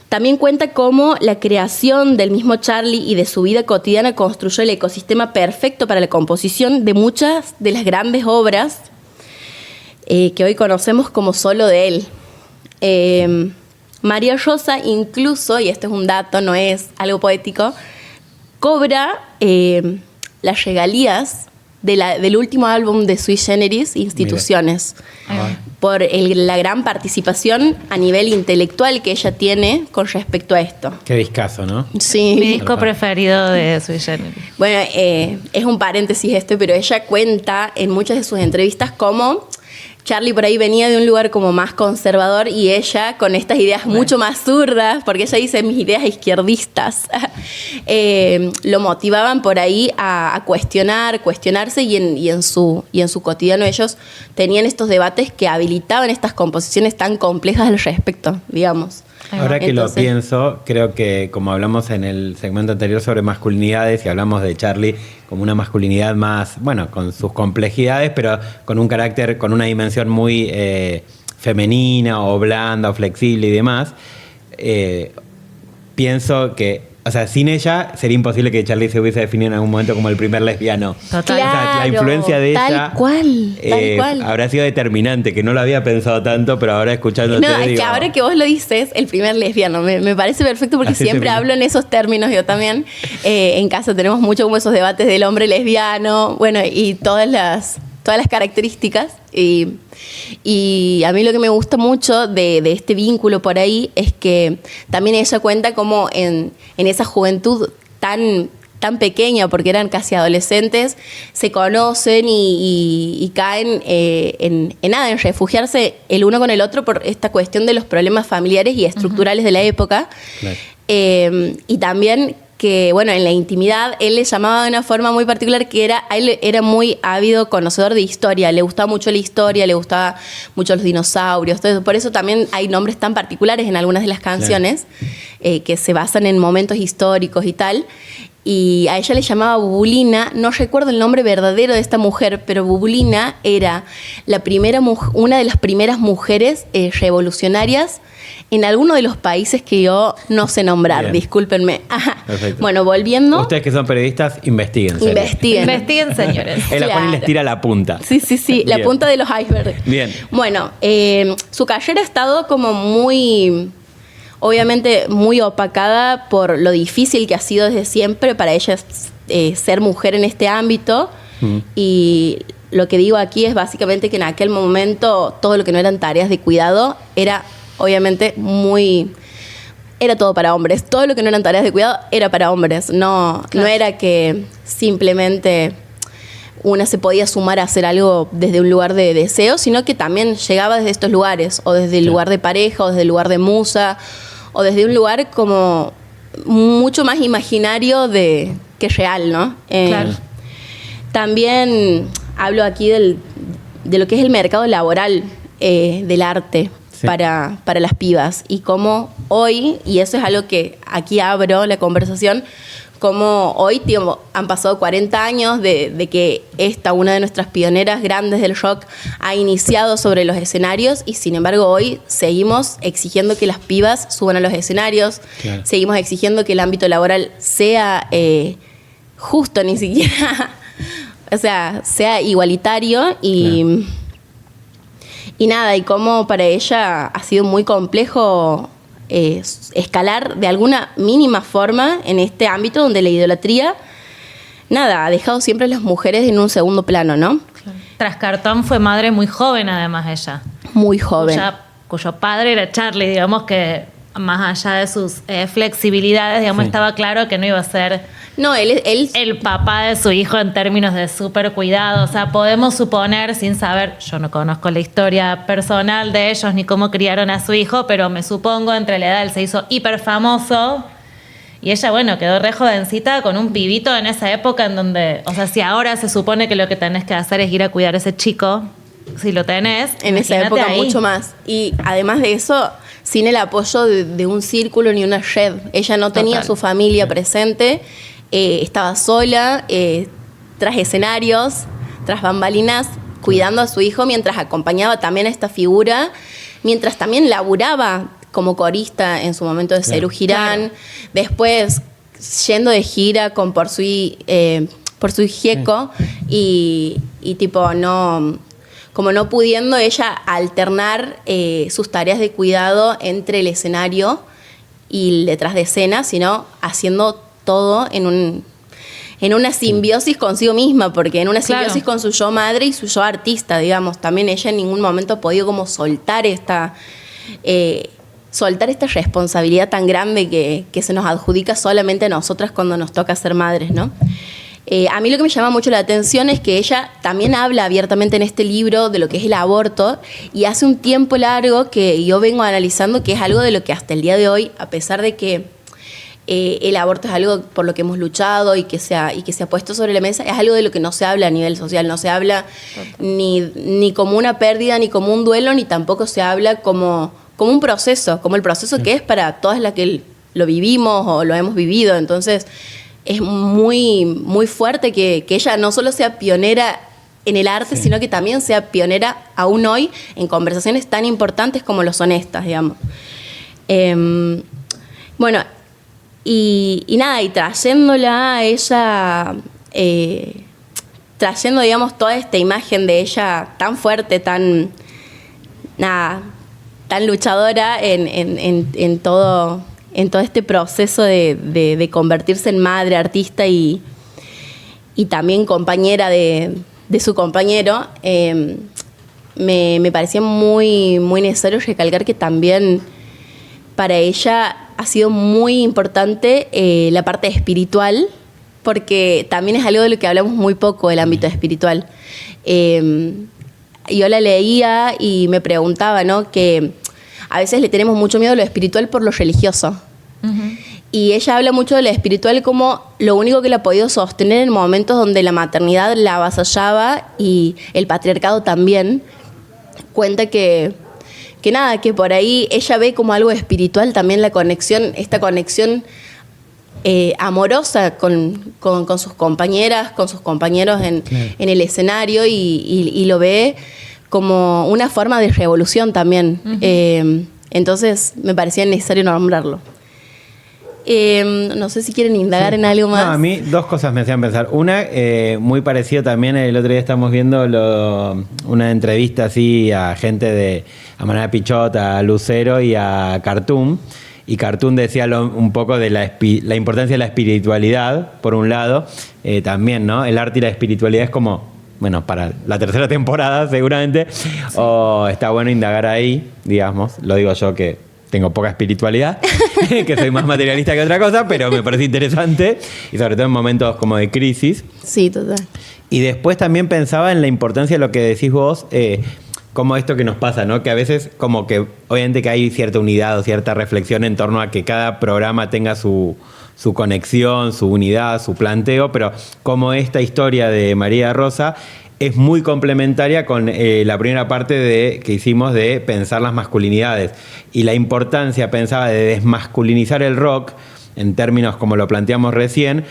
También cuenta cómo la creación del mismo Charlie y de su vida cotidiana construyó el ecosistema perfecto para la composición de muchas de las grandes obras que hoy conocemos como solo de él. María Rosa incluso, y este es un dato, no es algo poético, cobra las regalías del último álbum de Sui Generis, Instituciones, por la gran participación a nivel intelectual que ella tiene con respecto a esto. Qué discazo, ¿no? Sí. Mi disco preferido de Sui Generis. Bueno, es un paréntesis esto, pero ella cuenta en muchas de sus entrevistas cómo Charlie por ahí venía de un lugar como más conservador y ella con estas ideas mucho más zurdas, porque ella dice mis ideas izquierdistas, lo motivaban por ahí a cuestionarse y en su cotidiano ellos tenían estos debates que habilitaban estas composiciones tan complejas al respecto, digamos. Ahora que Entonces, lo pienso, creo que como hablamos en el segmento anterior sobre masculinidades y hablamos de Charlie como una masculinidad más, bueno, con sus complejidades, pero con un carácter, con una dimensión muy femenina o blanda o flexible y demás, pienso que, o sea, sin ella sería imposible que Charlie se hubiese definido en algún momento como el primer lesbiano. Total. O sea, la influencia de tal ella cual. habrá sido determinante, que no lo había pensado tanto, pero ahora escuchándote No, es digo, que ahora que vos lo dices, el primer lesbiano, me parece perfecto porque Así siempre se me- hablo en esos términos, yo también. En casa tenemos mucho como esos debates del hombre lesbiano, bueno, y todas las características. Y a mí lo que me gusta mucho de este vínculo por ahí es que también ella cuenta como en esa juventud tan tan pequeña, porque eran casi adolescentes, se conocen y caen en refugiarse el uno con el otro por esta cuestión de los problemas familiares y estructurales de la época. Claro. Y también que, bueno, en la intimidad él le llamaba de una forma muy particular, que a él era muy ávido conocedor de historia, le gustaba mucho la historia, le gustaba mucho los dinosaurios, entonces por eso también hay nombres tan particulares en algunas de las canciones, que se basan en momentos históricos y tal. Y a ella le llamaba Bubulina, no recuerdo el nombre verdadero de esta mujer, pero Bubulina era una de las primeras mujeres revolucionarias en alguno de los países que yo no sé nombrar. Bien. Discúlpenme. Bueno, volviendo. Ustedes que son periodistas, investiguen. Investiguen, señores. El Juan les tira la punta. Sí, la punta de los icebergs. Bien. Bueno, su carrera ha estado como obviamente muy opacada por lo difícil que ha sido desde siempre para ella ser mujer en este ámbito. Y lo que digo aquí es básicamente que en aquel momento todo lo que no eran tareas de cuidado era obviamente era todo para hombres. Todo lo que no eran tareas de cuidado era para hombres. No era que simplemente una se podía sumar a hacer algo desde un lugar de deseo, sino que también llegaba desde estos lugares, o desde el lugar de pareja, o desde el lugar de musa, o desde un lugar como mucho más imaginario que real, ¿no? Claro. También hablo aquí de lo que es el mercado laboral del arte. Sí. Para las pibas, y cómo hoy, y eso es algo que aquí abro la conversación, como hoy han pasado 40 años de que una de nuestras pioneras grandes del rock, ha iniciado sobre los escenarios, y sin embargo hoy seguimos exigiendo que las pibas suban a los escenarios. Claro. Seguimos exigiendo que el ámbito laboral sea justo, ni siquiera, o sea, sea igualitario. Y nada, y cómo para ella ha sido muy complejo escalar de alguna mínima forma en este ámbito donde la idolatría, ha dejado siempre a las mujeres en un segundo plano, ¿no? Claro. Tras Cartón fue madre muy joven, además, ella. Muy joven. Cuyo padre era Charlie, digamos que más allá de sus flexibilidades, digamos, estaba claro que no iba a ser... No, él el papá de su hijo en términos de súper cuidado. O sea, podemos suponer, sin saber, yo no conozco la historia personal de ellos ni cómo criaron a su hijo, pero me supongo entre la edad él se hizo hiper famoso y ella, bueno, quedó re jovencita con un pibito en esa época en donde, o sea, si ahora se supone que lo que tenés que hacer es ir a cuidar a ese chico, si lo tenés, en esa época ahí. Mucho más. Y además de eso, sin el apoyo de un círculo ni una red. Ella no tenía su familia presente. Estaba sola, tras escenarios, tras bambalinas, cuidando a su hijo mientras acompañaba también a esta figura, mientras también laburaba como corista en su momento de Serú Girán, después yendo de gira con Por su Gieco, y tipo como no pudiendo ella alternar sus tareas de cuidado entre el escenario y el detrás de escena, sino haciendo todo en una simbiosis consigo misma, porque en una simbiosis con su yo madre y su yo artista, digamos. También ella en ningún momento ha podido como soltar esta responsabilidad tan grande que se nos adjudica solamente a nosotras cuando nos toca ser madres, ¿no? A mí lo que me llama mucho la atención es que ella también habla abiertamente en este libro de lo que es el aborto, y hace un tiempo largo que yo vengo analizando que es algo de lo que hasta el día de hoy, a pesar de que el aborto es algo por lo que hemos luchado y que se ha puesto sobre la mesa, es algo de lo que no se habla a nivel social, no se habla ni como una pérdida, ni como un duelo, ni tampoco se habla como un proceso, como el proceso que es para todas las que lo vivimos o lo hemos vivido. Entonces es muy, muy fuerte que ella no solo sea pionera en el arte, sino que también sea pionera aún hoy en conversaciones tan importantes como lo son estas, digamos. Bueno, y nada, y trayéndola a ella, trayendo, digamos, toda esta imagen de ella tan fuerte, tan luchadora en todo este proceso de convertirse en madre, artista y también compañera de su compañero, me parecía muy, muy necesario recalcar que también para ella ha sido muy importante la parte espiritual, porque también es algo de lo que hablamos muy poco, el ámbito espiritual. Yo la leía y me preguntaba, ¿no? Que a veces le tenemos mucho miedo a lo espiritual por lo religioso. Uh-huh. Y ella habla mucho de lo espiritual como lo único que la ha podido sostener en momentos donde la maternidad la avasallaba y el patriarcado también. Cuenta que nada, que por ahí ella ve como algo espiritual también la conexión, esta conexión amorosa con sus compañeras, con sus compañeros en el escenario y lo ve como una forma de revolución también. Uh-huh. Entonces me parecía necesario nombrarlo. No sé si quieren indagar en algo más. No, a mí dos cosas me hacían pensar. Una, muy parecido también, el otro día estamos viendo una entrevista así a gente a Manera Pichot, a Lucero y a Cartoon. Y Cartoon decía un poco de la importancia de la espiritualidad, por un lado. También, ¿no? El arte y la espiritualidad es como, bueno, para la tercera temporada seguramente. Sí. Está bueno indagar ahí, digamos. Lo digo yo que tengo poca espiritualidad, que soy más materialista que otra cosa, pero me parece interesante, y sobre todo en momentos como de crisis. Sí, total. Y después también pensaba en la importancia de lo que decís vos, como esto que nos pasa, ¿no? Que a veces como que, obviamente que hay cierta unidad o cierta reflexión en torno a que cada programa tenga su conexión, su unidad, su planteo, pero como esta historia de María Rosa es muy complementaria con la primera parte que hicimos de pensar las masculinidades y la importancia, pensaba, de desmasculinizar el rock en términos como lo planteamos recién,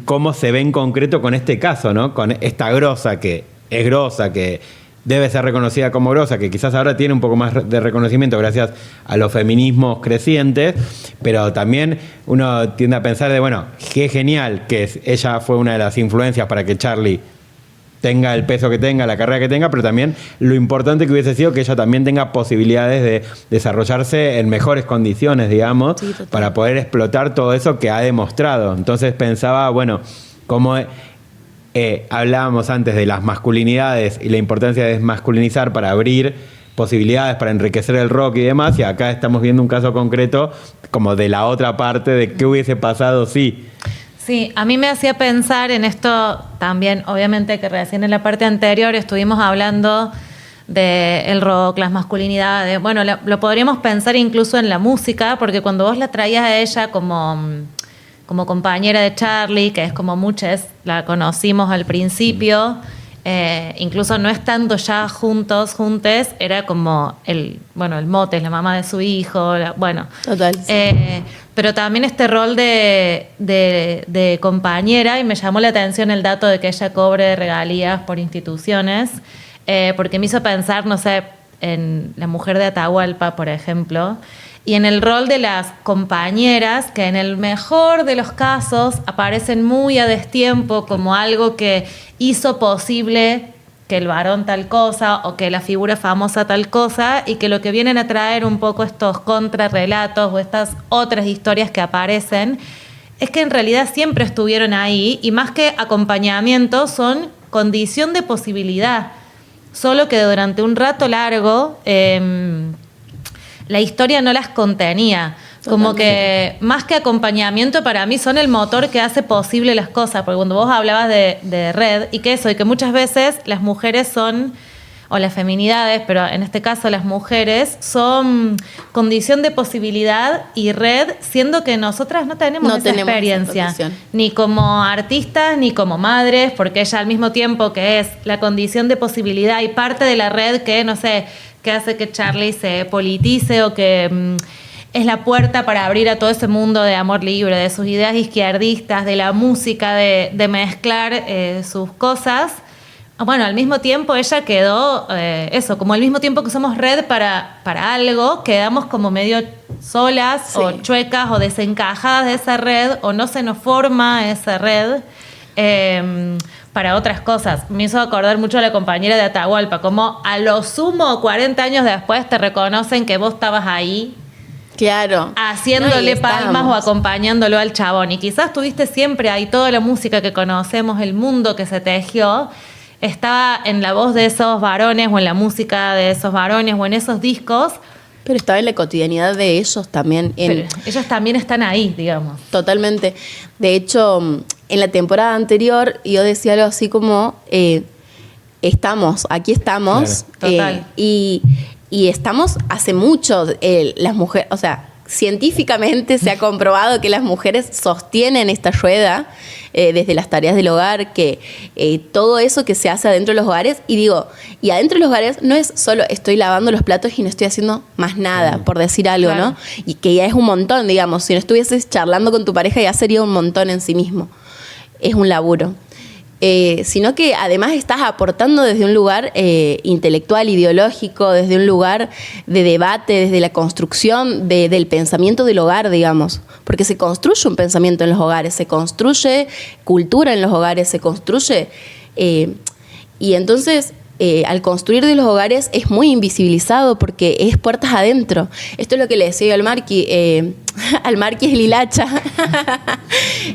cómo se ve en concreto con este caso, ¿no? Con esta grosa que es grosa, que debe ser reconocida como grosa, que quizás ahora tiene un poco más de reconocimiento gracias a los feminismos crecientes, pero también uno tiende a pensar de, bueno, qué genial que ella fue una de las influencias para que Charlie tenga el peso que tenga, la carrera que tenga, pero también lo importante que hubiese sido que ella también tenga posibilidades de desarrollarse en mejores condiciones, digamos, sí, para poder explotar todo eso que ha demostrado. Entonces pensaba, bueno, como hablábamos antes de las masculinidades y la importancia de desmasculinizar para abrir posibilidades, para enriquecer el rock y demás, y acá estamos viendo un caso concreto como de la otra parte de qué hubiese pasado si... Sí, a mí me hacía pensar en esto también, obviamente que recién en la parte anterior estuvimos hablando del rock, las masculinidades. Bueno, lo podríamos pensar incluso en la música, porque cuando vos la traías a ella como compañera de Charlie, que es como muchas la conocimos al principio, incluso no estando ya juntes, era como el mote, es la mamá de su hijo, Total. Sí. Pero también este rol de compañera, y me llamó la atención el dato de que ella cobre regalías por instituciones, porque me hizo pensar, no sé, en La Mujer de Atahualpa, por ejemplo, y en el rol de las compañeras, que en el mejor de los casos aparecen muy a destiempo como algo que hizo posible que el varón tal cosa o que la figura famosa tal cosa, y que lo que vienen a traer un poco estos contrarrelatos o estas otras historias que aparecen es que en realidad siempre estuvieron ahí, y más que acompañamiento son condición de posibilidad, solo que durante un rato largo la historia no las contenía. Como que más que acompañamiento, para mí son el motor que hace posible las cosas. Porque cuando vos hablabas de red y que muchas veces las mujeres son, o las feminidades, pero en este caso las mujeres, son condición de posibilidad y red, siendo que nosotras no tenemos esa experiencia. Ni como artistas, ni como madres, porque ella al mismo tiempo que es la condición de posibilidad y parte de la red que, no sé, que hace que Charlie se politice o que es la puerta para abrir a todo ese mundo de amor libre, de sus ideas izquierdistas, de la música, de mezclar sus cosas. Bueno, al mismo tiempo ella quedó, como al mismo tiempo que somos red para algo, quedamos como medio solas, sí, o chuecas o desencajadas de esa red, o no se nos forma esa red para otras cosas. Me hizo acordar mucho a la compañera de Atahualpa, como a lo sumo 40 años después te reconocen que vos estabas ahí, claro, haciéndole palmas o acompañándolo al chabón. Y quizás tuviste siempre ahí toda la música que conocemos, el mundo que se tejió, estaba en la voz de esos varones o en la música de esos varones o en esos discos. Pero estaba en la cotidianidad de ellos también. Pero ellos también están ahí, digamos. Totalmente. De hecho, en la temporada anterior yo decía algo así como, aquí estamos, Claro. Total. y estamos hace mucho, las mujeres, o sea, científicamente se ha comprobado que las mujeres sostienen esta rueda desde las tareas del hogar, que todo eso que se hace adentro de los hogares, y adentro de los hogares no es solo estoy lavando los platos y no estoy haciendo más nada, por decir algo, Claro. ¿no? Y que ya es un montón, digamos, si no estuvieses charlando con tu pareja ya sería un montón en sí mismo. Es un laburo. Sino que además estás aportando desde un lugar intelectual, ideológico, desde un lugar de debate, desde la construcción del pensamiento del hogar, digamos. Porque se construye un pensamiento en los hogares, se construye cultura en los hogares, se construye... y entonces... al construir de los hogares es muy invisibilizado porque es puertas adentro. Esto es lo que le decía yo al Marqui. Al Marqui es el hilacha.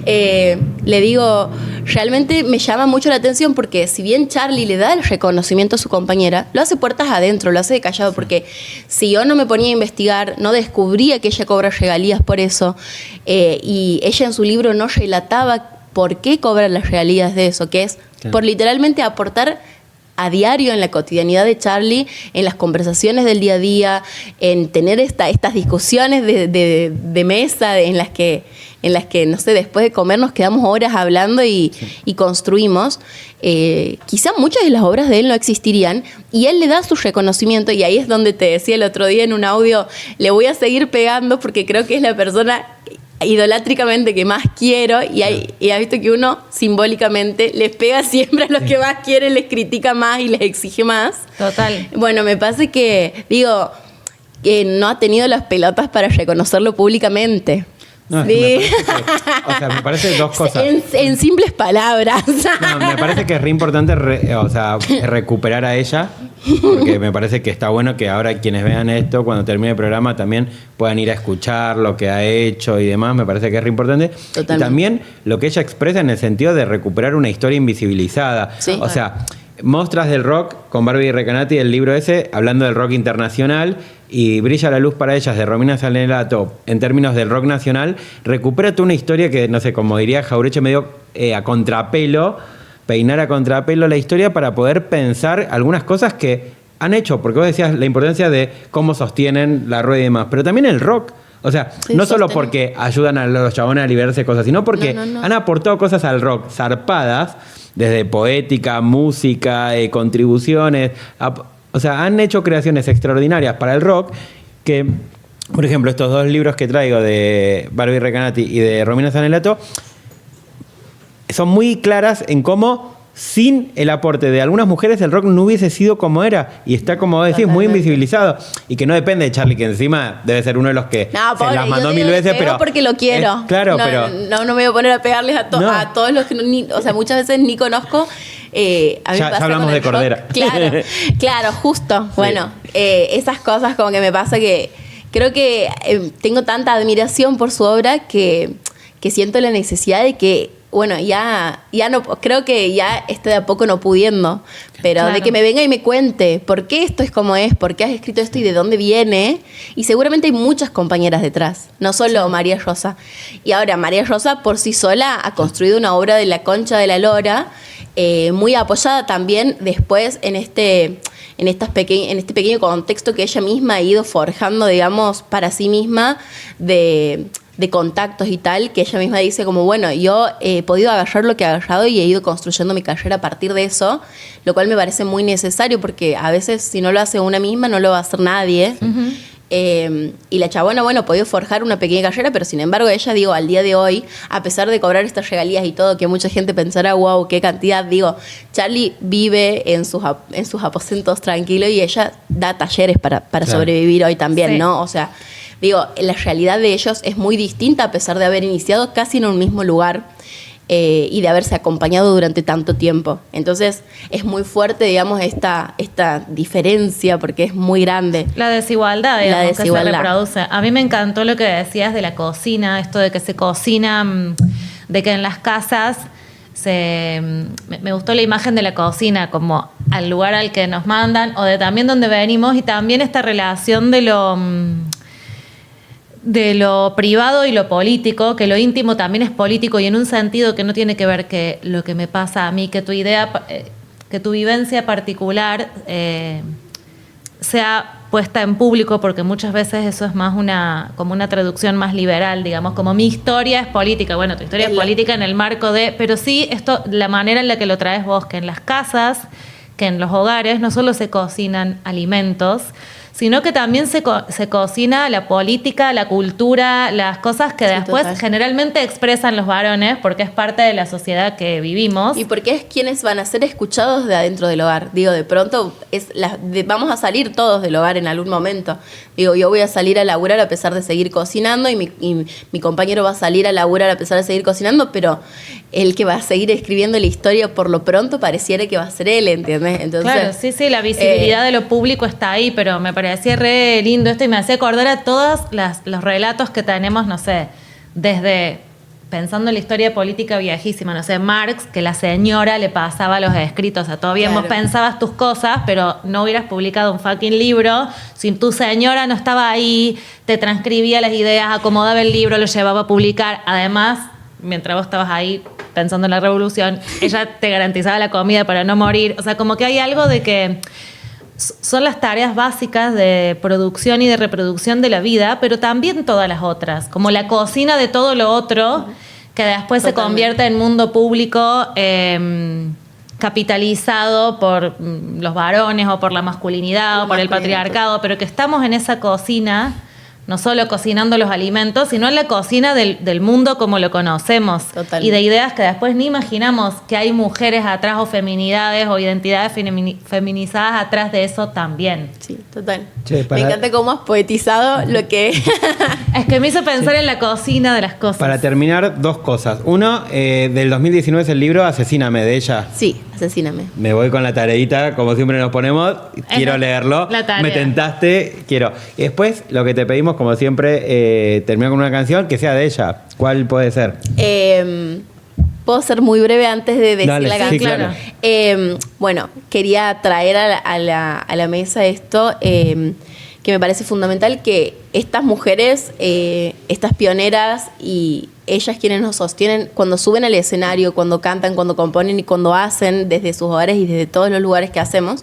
Le digo, realmente me llama mucho la atención porque si bien Charlie le da el reconocimiento a su compañera, lo hace puertas adentro, lo hace de callado, porque si yo no me ponía a investigar, no descubría que ella cobra regalías por eso, y ella en su libro no relataba por qué cobra las regalías de eso, que es por literalmente aportar a diario en la cotidianidad de Charlie, en las conversaciones del día a día, en tener estas discusiones de mesa en las que, no sé, después de comer nos quedamos horas hablando y construimos. Quizá muchas de las obras de él no existirían y él le da su reconocimiento, y ahí es donde te decía el otro día en un audio, le voy a seguir pegando porque creo que es la persona idolátricamente que más quiero, y has visto que uno simbólicamente les pega siempre a los que más quieren, les critica más y les exige más. Total. Bueno, me pasa que, que no ha tenido las pelotas para reconocerlo públicamente. No, Sí. me parece dos cosas. En simples palabras. No, me parece que es re importante recuperar a ella, porque me parece que está bueno que ahora quienes vean esto, cuando termine el programa, también puedan ir a escuchar lo que ha hecho y demás. Me parece que es re importante. Totalmente. Y también lo que ella expresa en el sentido de recuperar una historia invisibilizada. Sí. O sea, Mostras del Rock con Barbie Recanati, el libro ese, hablando del rock internacional, y Brilla la luz para ellas, de Romina Sanelato, en términos del rock nacional, recupera toda una historia que, no sé, como diría Jaureche, medio a contrapelo, peinar a contrapelo la historia para poder pensar algunas cosas que han hecho, porque vos decías la importancia de cómo sostienen la rueda y demás, pero también el rock. O sea, Sí, no solo sostener. porque ayudan a los chabones a liberarse de cosas, sino porque No. han aportado cosas al rock zarpadas, desde poética, música, contribuciones. O sea, han hecho creaciones extraordinarias para el rock que, por ejemplo, estos dos libros que traigo de Barbie Recanati y de Romina Sanelato son muy claras en cómo sin el aporte de algunas mujeres el rock no hubiese sido como era, y está, como decís, muy invisibilizado, y que no depende de Charlie, que encima debe ser uno de los que No, se pobre, las mandó yo mil te veces, pego pero porque lo quiero. claro, no, pero no me voy a poner a pegarles No. a todos los que o sea, muchas veces ni conozco. A mí Ya me pasa hablamos con de el rock. Cordera. Claro, justo. Bueno, esas cosas como que me pasa que creo que tengo tanta admiración por su obra que siento la necesidad de que, bueno, ya no, creo que ya esté de a poco no pudiendo, pero Claro. de que me venga y me cuente por qué esto es como es, por qué has escrito esto y de dónde viene. Y seguramente hay muchas compañeras detrás, no solo María Rosa. Y ahora, María Rosa por sí sola ha construido una obra de la Concha de la Lora, muy apoyada también después en este pequeño contexto que ella misma ha ido forjando, digamos, para sí misma de contactos y tal, que ella misma dice como, bueno, yo he podido agarrar lo que he agarrado y he ido construyendo mi carrera a partir de eso, lo cual me parece muy necesario porque a veces si no lo hace una misma no lo va a hacer nadie. Y la chabona, bueno, ha podido forjar una pequeña carrera, pero sin embargo ella, digo, al día de hoy, a pesar de cobrar estas regalías y todo, que mucha gente pensará, wow, qué cantidad, digo, Charlie vive en sus aposentos tranquilo y ella da talleres para Claro. sobrevivir hoy también, Sí. ¿no? O sea, digo, la realidad de ellos es muy distinta a pesar de haber iniciado casi en un mismo lugar y de haberse acompañado durante tanto tiempo. Entonces es muy fuerte, digamos, esta diferencia porque es muy grande. La desigualdad, digamos, La que se desigualdad. reproduce. A mí me encantó lo que decías de la cocina, esto de que se cocina, de que en las casas me gustó la imagen de la cocina como al lugar al que nos mandan o de también donde venimos, y también esta relación de lo de lo privado y lo político, que lo íntimo también es político y en un sentido que no tiene que ver que lo que me pasa a mí, que tu idea, que tu vivencia particular sea puesta en público, porque muchas veces eso es más como una traducción más liberal, digamos, como mi historia es política. Bueno, tu historia es política en el marco de... Pero sí, esto, la manera en la que lo traes vos, que en las casas, que en los hogares, no solo se cocinan alimentos, sino que también se cocina la política, la cultura, las cosas que después generalmente expresan los varones, porque es parte de la sociedad que vivimos. Y porque es quienes van a ser escuchados de adentro del hogar. Digo, de pronto vamos a salir todos del hogar en algún momento. Digo, yo voy a salir a laburar a pesar de seguir cocinando y mi compañero va a salir a laburar a pesar de seguir cocinando, pero el que va a seguir escribiendo la historia por lo pronto pareciera que va a ser él, ¿entiendes? Entonces, claro, sí, la visibilidad de lo público está ahí, pero me parecía re lindo esto y me hacía acordar a todos los relatos que tenemos, no sé, desde pensando en la historia política viejísima, no sé, Marx, que la señora le pasaba los escritos, o sea, todavía vos pensabas tus cosas, pero no hubieras publicado un fucking libro si tu señora no estaba ahí, te transcribía las ideas, acomodaba el libro, lo llevaba a publicar. Además, mientras vos estabas ahí pensando en la revolución, ella te garantizaba la comida para no morir. O sea, como que hay algo de que son las tareas básicas de producción y de reproducción de la vida, pero también todas las otras, como la cocina de todo lo otro, que después se convierte en mundo público capitalizado por los varones o por la masculinidad o por el patriarcado, pero que estamos en esa cocina, no solo cocinando los alimentos, sino en la cocina del mundo como lo conocemos. Totalmente. Y de ideas que después ni imaginamos que hay mujeres atrás o feminidades o identidades feminizadas atrás de eso también. Sí, total. Me encanta cómo has poetizado lo que... Es que me hizo pensar en la cocina de las cosas. Para terminar, dos cosas. Uno, del 2019 es el libro Asesíname, de ella. Sí, Asesíname. Me voy con la tareita, como siempre nos ponemos. Quiero leerlo. Me tentaste, quiero. Y después, lo que te pedimos, como siempre, terminar con una canción que sea de ella. ¿Cuál puede ser? Puedo ser muy breve antes de decir la canción. Sí, claro. Bueno, quería traer a la mesa esto, que me parece fundamental, que estas mujeres, estas pioneras y ellas quienes nos sostienen cuando suben al escenario, cuando cantan, cuando componen y cuando hacen desde sus hogares y desde todos los lugares que hacemos,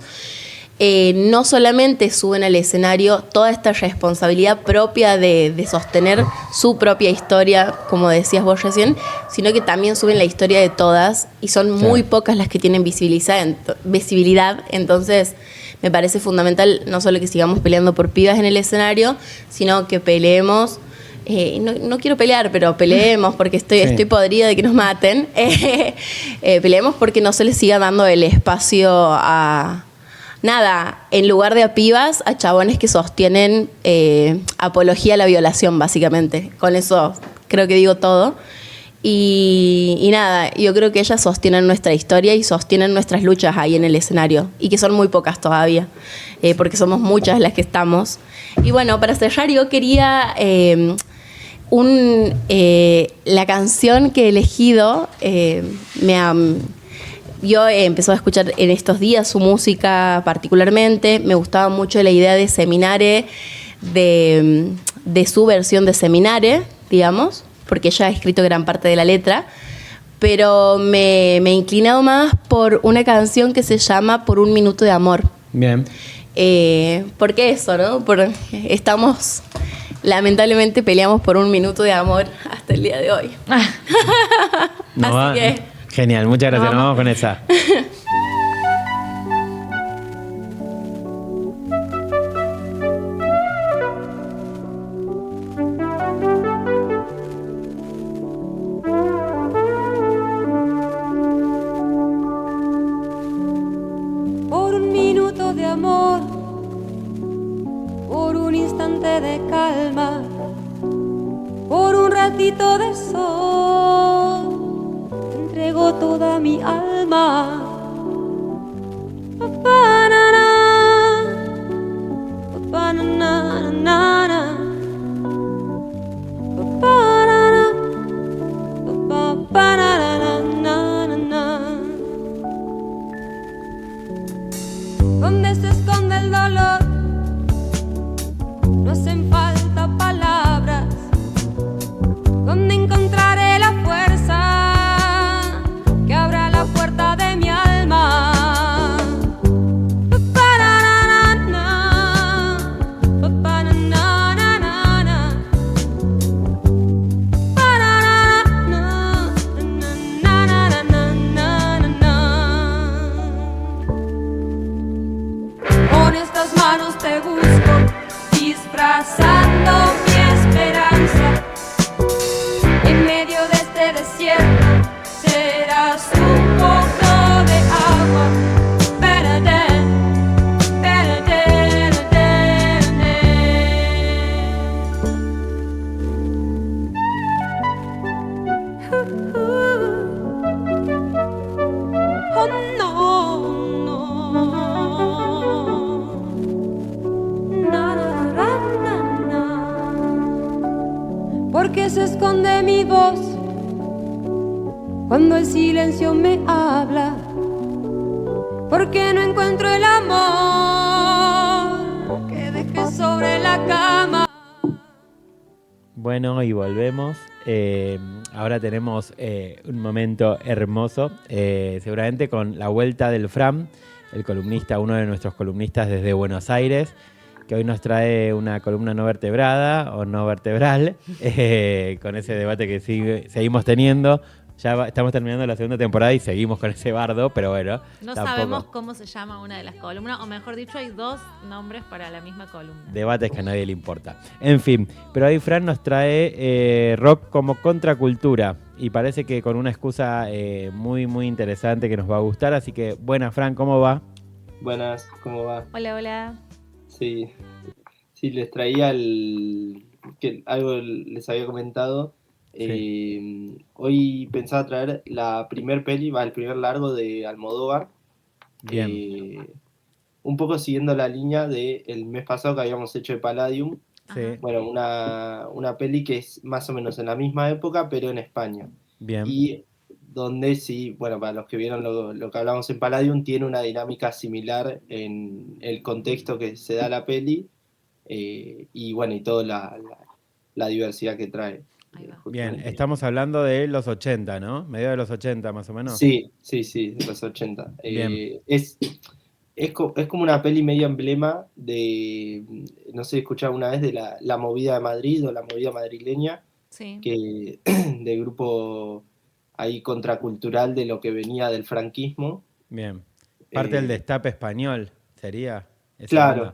no solamente suben al escenario toda esta responsabilidad propia de sostener su propia historia, como decías vos recién, sino que también suben la historia de todas y son muy pocas las que tienen visibilidad. Entonces me parece fundamental no solo que sigamos peleando por pibas en el escenario, sino que peleemos. No quiero pelear, pero peleemos porque estoy podrida de que nos maten. Peleemos porque no se les siga dando el espacio a... Nada, en lugar de a pibas, a chabones que sostienen apología a la violación, básicamente. Con eso creo que digo todo. Y nada, yo creo que ellas sostienen nuestra historia y sostienen nuestras luchas ahí en el escenario. Y que son muy pocas todavía, porque somos muchas las que estamos. Y bueno, para cerrar yo quería... la canción que he elegido yo he empezado a escuchar en estos días su música particularmente. Me gustaba mucho la idea de Seminare, de su versión de Seminare, digamos, porque ella ha escrito gran parte de la letra, pero me he inclinado más por una canción que se llama Por un minuto de amor. Bien. Porque eso, ¿no? Lamentablemente peleamos por un minuto de amor hasta el día de hoy. Así que... Genial, muchas gracias. Nos vamos con esa. Por un minuto de amor, por un instante de calma, por un ratito de sol, entrego toda mi alma. Donde se esconde el dolor, no hacen falta palabras. En medio de este desierto serás un poco de agua. Ba-da-da, oh no, no. Na, na, na, na. Porque se esconde mi voz cuando el silencio me habla, porque no encuentro el amor que dejé sobre la cama. Bueno, y volvemos. Ahora tenemos un momento hermoso, seguramente con la vuelta del Fran, el columnista, uno de nuestros columnistas desde Buenos Aires, que hoy nos trae una columna no vertebrada o no vertebral, con ese debate que seguimos teniendo. Ya estamos terminando la segunda temporada y seguimos con ese bardo, pero bueno. No tampoco. sabemos cómo se llama una de las columnas, o mejor dicho, hay dos nombres para la misma columna. Debates que a nadie le importa. En fin, pero hoy Fran nos trae rock como contracultura y parece que con una excusa muy, muy interesante que nos va a gustar. Así que, buenas, Fran, ¿cómo va? Buenas, ¿cómo va? Hola, hola. Sí, les traía algo les había comentado. Hoy pensaba traer la primer peli, el primer largo de Almodóvar. Bien. Un poco siguiendo la línea del mes pasado que habíamos hecho de Palladium. Sí. Bueno, una peli que es más o menos en la misma época, pero en España. Bien. Y donde sí, bueno, para los que vieron lo que hablamos en Palladium, tiene una dinámica similar en el contexto que se da la peli, y bueno, y toda la diversidad que trae. Bien, estamos hablando de los 80, ¿no? Medio de los 80 más o menos. Sí, de los 80. Bien. Es como una peli medio emblema de, no sé, escuchaba una vez de la movida de Madrid o la movida madrileña, Sí. que de grupo ahí contracultural de lo que venía del franquismo. Bien. Parte del destape español, ¿sería? Claro.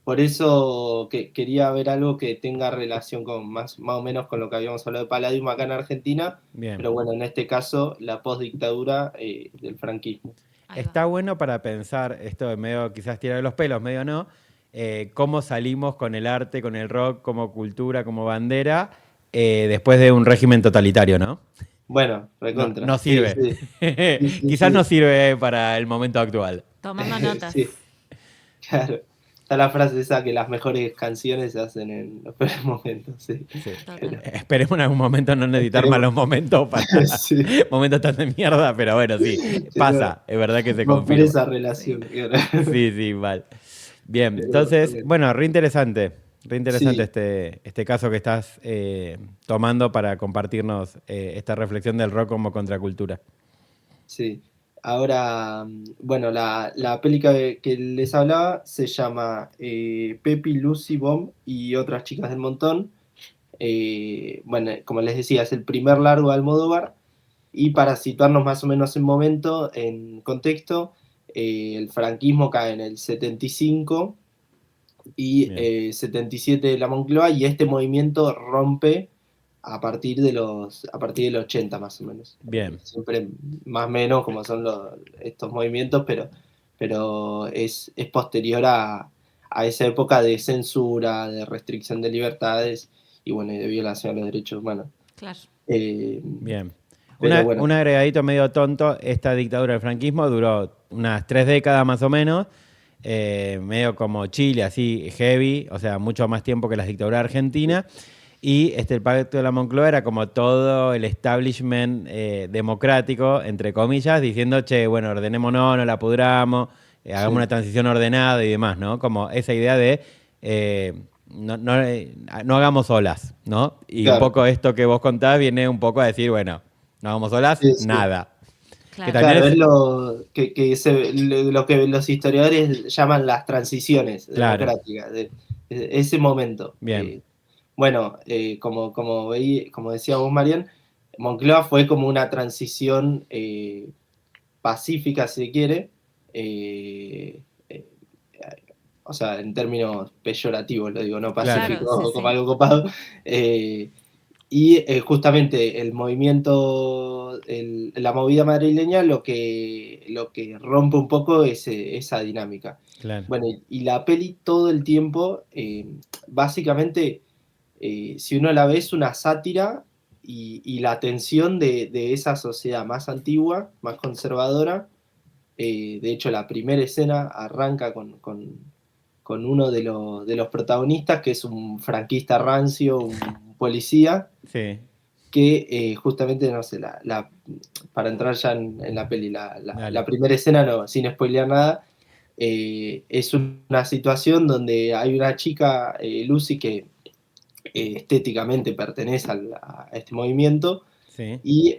Por eso quería ver algo que tenga relación con más o menos con lo que habíamos hablado de Palladium acá en Argentina. Bien. Pero bueno, en este caso, la postdictadura del franquismo. Está bueno para pensar, esto de medio quizás tirar de los pelos, medio no, cómo salimos con el arte, con el rock, como cultura, como bandera, después de un régimen totalitario, ¿no? Bueno, recontra. No sirve. Sí, quizás no sirve para el momento actual. Tomando notas. Sí, claro. Está la frase esa que las mejores canciones se hacen en los peores momentos. Sí. Esperemos en algún momento no necesitar malos momentos para momentos tan de mierda, pero bueno, sí, pasa, es verdad que se confirma. Por esa relación. Sí, mal. Bien, entonces, bueno, re interesante este caso que estás tomando para compartirnos esta reflexión del rock como contracultura. Sí. Ahora, bueno, la peli que les hablaba se llama Pepi, Lucy, Bomb y otras chicas del montón. Bueno, como les decía, es el primer largo de Almodóvar. Y para situarnos más o menos en contexto, el franquismo cae en el 75 y 77 la Moncloa, y este movimiento rompe a partir del 80 más o menos. Bien. Siempre más o menos como son estos movimientos, pero es posterior a esa época de censura, de restricción de libertades y bueno, y de violación a los derechos humanos. Claro. Bien. Bueno. Un agregadito medio tonto, esta dictadura del franquismo duró unas 3 décadas más o menos, medio como Chile, así heavy, o sea, mucho más tiempo que las dictaduras argentinas. Y el pacto de la Moncloa era como todo el establishment democrático, entre comillas, diciendo, che, bueno, ordenémonos, no la pudramos, hagamos una transición ordenada y demás, ¿no? Como esa idea de no hagamos olas, ¿no? Y claro, un poco esto que vos contás viene un poco a decir, bueno, no hagamos olas, nada. Claro, que también es lo que los historiadores llaman las transiciones democráticas, de ese momento. Bien. Bueno, como decía vos, Marian, Moncloa fue como una transición pacífica, si se quiere, o sea, en términos peyorativos lo digo, no pacífico, claro, como algo copado, Y justamente el movimiento, la movida madrileña lo que rompe un poco es esa dinámica. Claro. Bueno, y la peli todo el tiempo, básicamente, si uno la ve, es una sátira y la tensión de esa sociedad más antigua, más conservadora. De hecho, la primera escena arranca con uno de los protagonistas, que es un franquista rancio, un policía, Sí. que justamente, no sé, para entrar ya en la peli, Dale. la primera escena, no, sin spoilear nada, es una situación donde hay una chica, Lucy, que estéticamente pertenece a este movimiento, Sí. y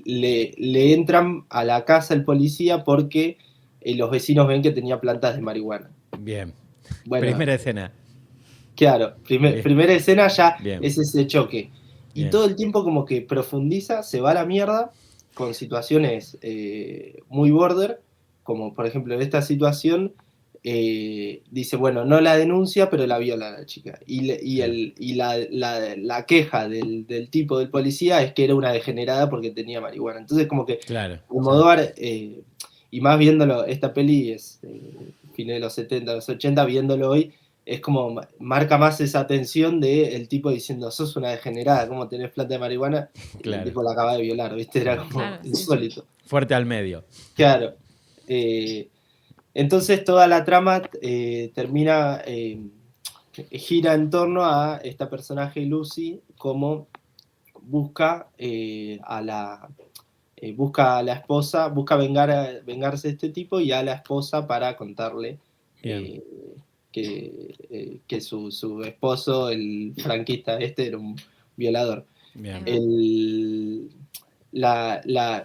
le entran a la casa el policía porque los vecinos ven que tenía plantas de marihuana. Bien. Bueno, Primera escena. claro, Bien. primera escena ya Bien. es ese choque. Y Bien. todo el tiempo como que profundiza, se va a la mierda con situaciones muy border, como por ejemplo en esta situación, dice, bueno, no la denuncia, pero la viola a la chica. Claro. Y la queja del tipo del policía es que era una degenerada porque tenía marihuana. Entonces como que Claro. Almodóvar, y más viéndolo, esta peli es fines de los 70, los 80, viéndolo hoy, es como marca más esa tensión de el tipo diciendo, sos una degenerada, ¿cómo tenés planta de marihuana? Y Claro. el tipo la acaba de violar, ¿viste? Era como Claro, sí, insólito. Fuerte al medio. Claro. Entonces toda la trama termina, gira en torno a esta personaje Lucy, como busca busca a la esposa, busca vengarse de este tipo y a la esposa para contarle Bien. que su esposo, el franquista este, era un violador. Bien.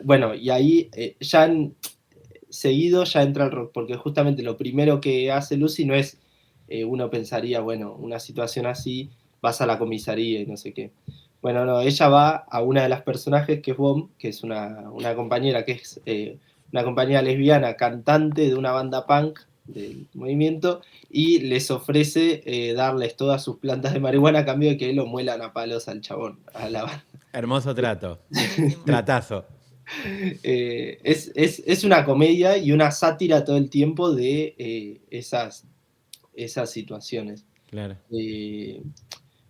Bueno, y ahí seguido ya entra el rock, porque justamente lo primero que hace Lucy no es, uno pensaría, bueno, una situación así, vas a la comisaría y no sé qué. Bueno, no, ella va a una de las personajes que es Bomb, que es una compañera que es una compañera lesbiana, cantante de una banda punk del movimiento, y les ofrece darles todas sus plantas de marihuana a cambio de que lo muelan a palos al chabón, a la banda. Hermoso trato. buenísimo. Tratazo. Es una comedia y una sátira todo el tiempo de esas situaciones. Claro.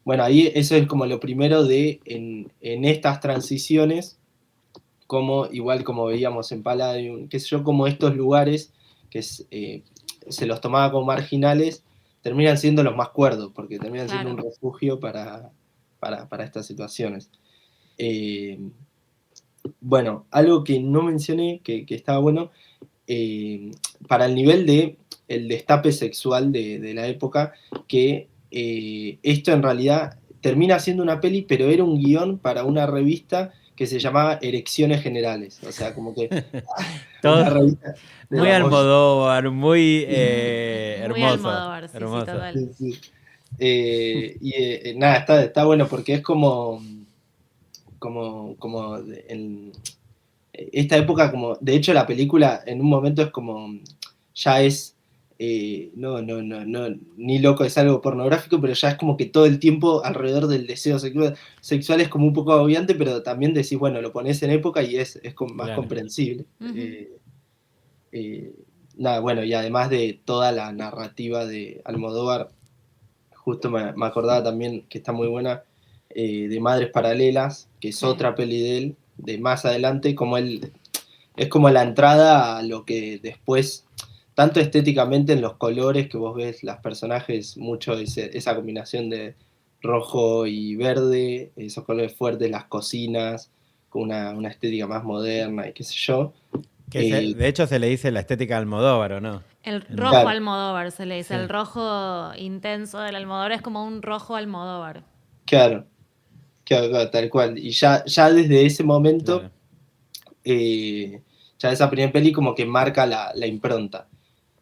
Bueno, ahí eso es como lo primero en estas transiciones, como igual como veíamos en Palladium, qué sé yo, como estos lugares que se los tomaba como marginales, terminan siendo los más cuerdos, porque terminan siendo un refugio para estas situaciones. Bueno, algo que no mencioné, que estaba bueno, para el nivel de el destape sexual de la época, que esto en realidad termina siendo una peli, pero era un guión para una revista que se llamaba Erecciones Generales. O sea, como que Todo una revista de muy la moda. Almodóvar, muy Muy hermoso. Almodóvar, sí, hermoso. sí, total. Sí, sí. Nada, está bueno porque es como esta época, como de hecho la película en un momento es como, ya es, no, ni loco, es algo pornográfico, pero ya es como que todo el tiempo alrededor del deseo sexual es como un poco agobiante, pero también decís, bueno, lo pones en época y es más Claro. comprensible. Ujú. Nada, bueno, y además de toda la narrativa de Almodóvar, justo me acordaba también que está muy buena, de Madres Paralelas, que es Sí. otra peli de él, de más adelante, como él es como la entrada a lo que después, tanto estéticamente en los colores que vos ves, los personajes, mucho esa combinación de rojo y verde, esos colores fuertes, las cocinas, con una estética más moderna y qué sé yo. De hecho se le dice la estética de Almodóvar, ¿o no? El rojo Claro. Almodóvar se le dice. Sí. El rojo intenso del Almodóvar es como un rojo Almodóvar. Claro, tal cual. Y ya desde ese momento, Claro. ya esa primera peli como que marca la impronta.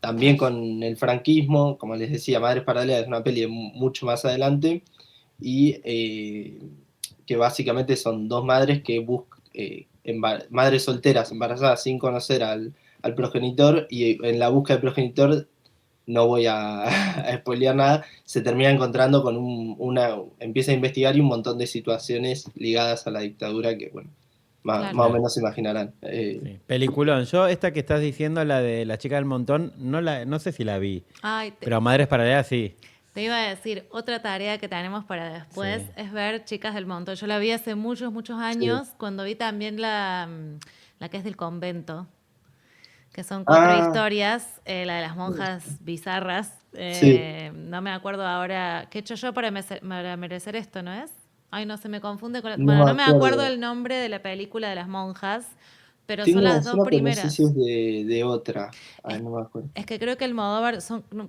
También con el franquismo, como les decía, Madres Paralelas es una peli de mucho más adelante, y que básicamente son dos madres que buscan, madres solteras, embarazadas sin conocer al progenitor, y en la búsqueda del progenitor no voy a, a spoilear nada, se termina encontrando con empieza a investigar y un montón de situaciones ligadas a la dictadura que, bueno, Claro. más o menos se imaginarán. Sí. Peliculón. Yo esta que estás diciendo, la de La chica del montón, no sé si la vi. Ay, Pero Madres Paralelas sí. te iba a decir, otra tarea que tenemos para después Sí. es ver Chicas del Montón. Yo la vi hace muchos, muchos años, cuando vi también la que es del convento, que son 4 Ah, historias, la de las monjas bizarras. sí, No me acuerdo ahora, ¿qué he hecho yo para merecer esto, no es? Ay, no, se me confunde con... no Bueno, me no me acuerdo acuerdo. el nombre de la película de las monjas, pero son las dos Suena, pero no sé si primeras. es de otra. Ay, no me acuerdo. Es que creo que el Almodóvar,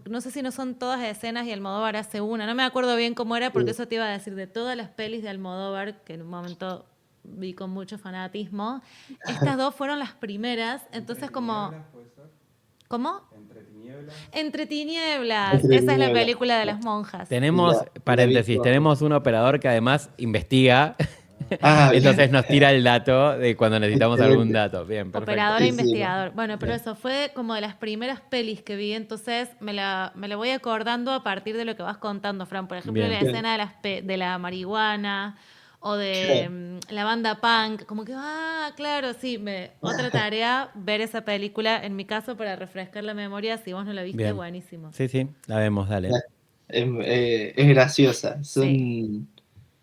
no sé si no son todas escenas y el Almodóvar hace una. No me acuerdo bien cómo era porque Sí. eso te iba a decir de todas las pelis de Almodóvar, que en un momento vi con mucho fanatismo. Estas dos fueron las primeras, entonces como... ¿Cómo? Entre tinieblas. Entre Esa es la Tinieblas. película de las monjas. Tenemos, La vi paréntesis, toda. tenemos un operador que además investiga. Ah, bien. Entonces nos tira el dato de cuando necesitamos algún Excelente. dato. Bien, perfecto. Operador Sí, e sí, investigador. Bueno, pero bien. eso fue como de las primeras pelis que vi, entonces me la voy acordando a partir de lo que vas contando, Fran. Por ejemplo, Bien. la Bien. escena de la marihuana o de Claro. la banda punk, como que, claro, sí, otra tarea, ver esa película, en mi caso, para refrescar la memoria, si vos no la viste, Bien. buenísimo. Sí, sí, la vemos, dale. Es graciosa. Sí.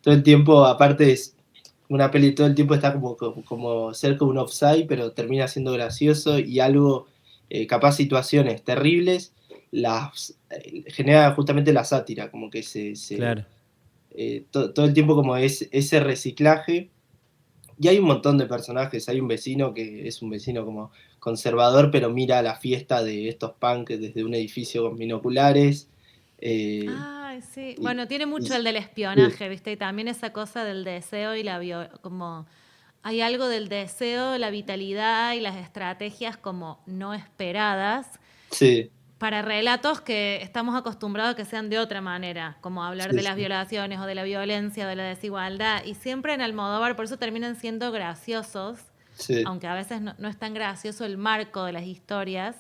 Todo el tiempo, aparte es una peli, todo el tiempo está como cerca de un offside, pero termina siendo gracioso y algo, capaz situaciones terribles, genera justamente la sátira, como que Claro. todo el tiempo como es ese reciclaje. Y hay un montón de personajes, hay un vecino que es un vecino como conservador, pero mira la fiesta de estos punks desde un edificio con binoculares. eh, Ay, sí. y, Bueno, tiene y- mucho el del sí, espionaje, ¿viste? Y también esa cosa del deseo y como hay algo del deseo, la vitalidad y las estrategias como no esperadas sí, para relatos que estamos acostumbrados a que sean de otra manera, como hablar sí, de las sí, violaciones o de la violencia o de la desigualdad. Y siempre en Almodóvar, por eso terminan siendo graciosos, sí, aunque a veces no es tan gracioso el marco de las historias.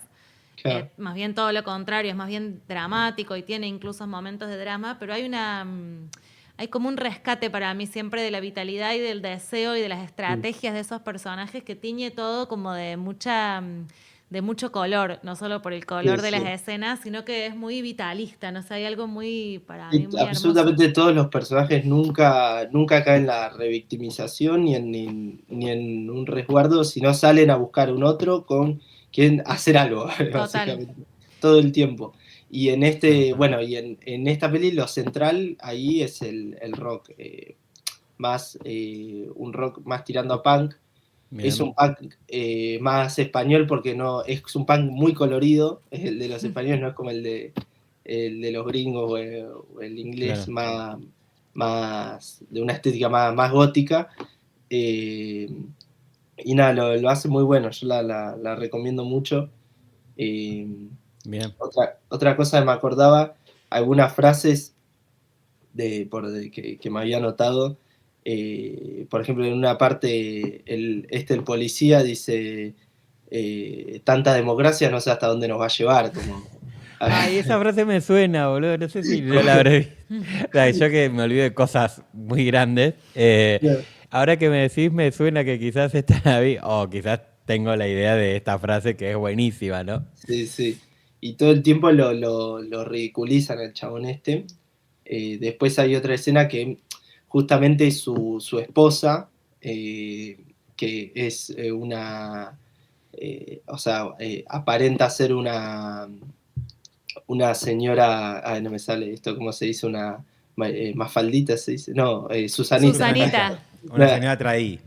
claro, Más bien todo lo contrario, es más bien dramático y tiene incluso momentos de drama, pero hay como un rescate para mí siempre de la vitalidad y del deseo y de las mm, estrategias de esos personajes que tiñe todo como de mucho color, no solo por el sí, color de las sí. escenas, sino que es muy vitalista, no sé, hay algo muy, para mí, Y muy hermoso. absolutamente todos los personajes nunca caen en la revictimización ni en un resguardo, sino salen a buscar un otro con quien hacer algo, Total. básicamente, todo el tiempo. Y Tal cual. en esta peli lo central ahí es el rock, un rock más tirando a punk. Es Bien. un punk más español porque no es un punk muy colorido, el de los españoles no es como el de los gringos o el inglés Claro. más de una estética más gótica. eh, y nada, lo hace muy bueno, yo la recomiendo mucho. Eh, Bien. otra cosa que me acordaba, algunas frases que me había notado. Por ejemplo, en una parte, el policía dice: tanta democracia, no sé hasta dónde nos va a llevar. Como, Ay, esa frase me suena, boludo. No sé si yo la habré visto. Ay, yo que me olvido de cosas muy grandes. Ahora que me decís, me suena que quizás esta la vi. O quizás tengo la idea de esta frase que es buenísima, ¿no? sí, sí. Y todo el tiempo lo ridiculizan al chabón este. Después hay otra escena que justamente su esposa, que es o sea, aparenta ser una señora, no me sale esto, ¿cómo se dice? Mafaldita se dice, no, Susanita. Susanita. Una señora tradicional,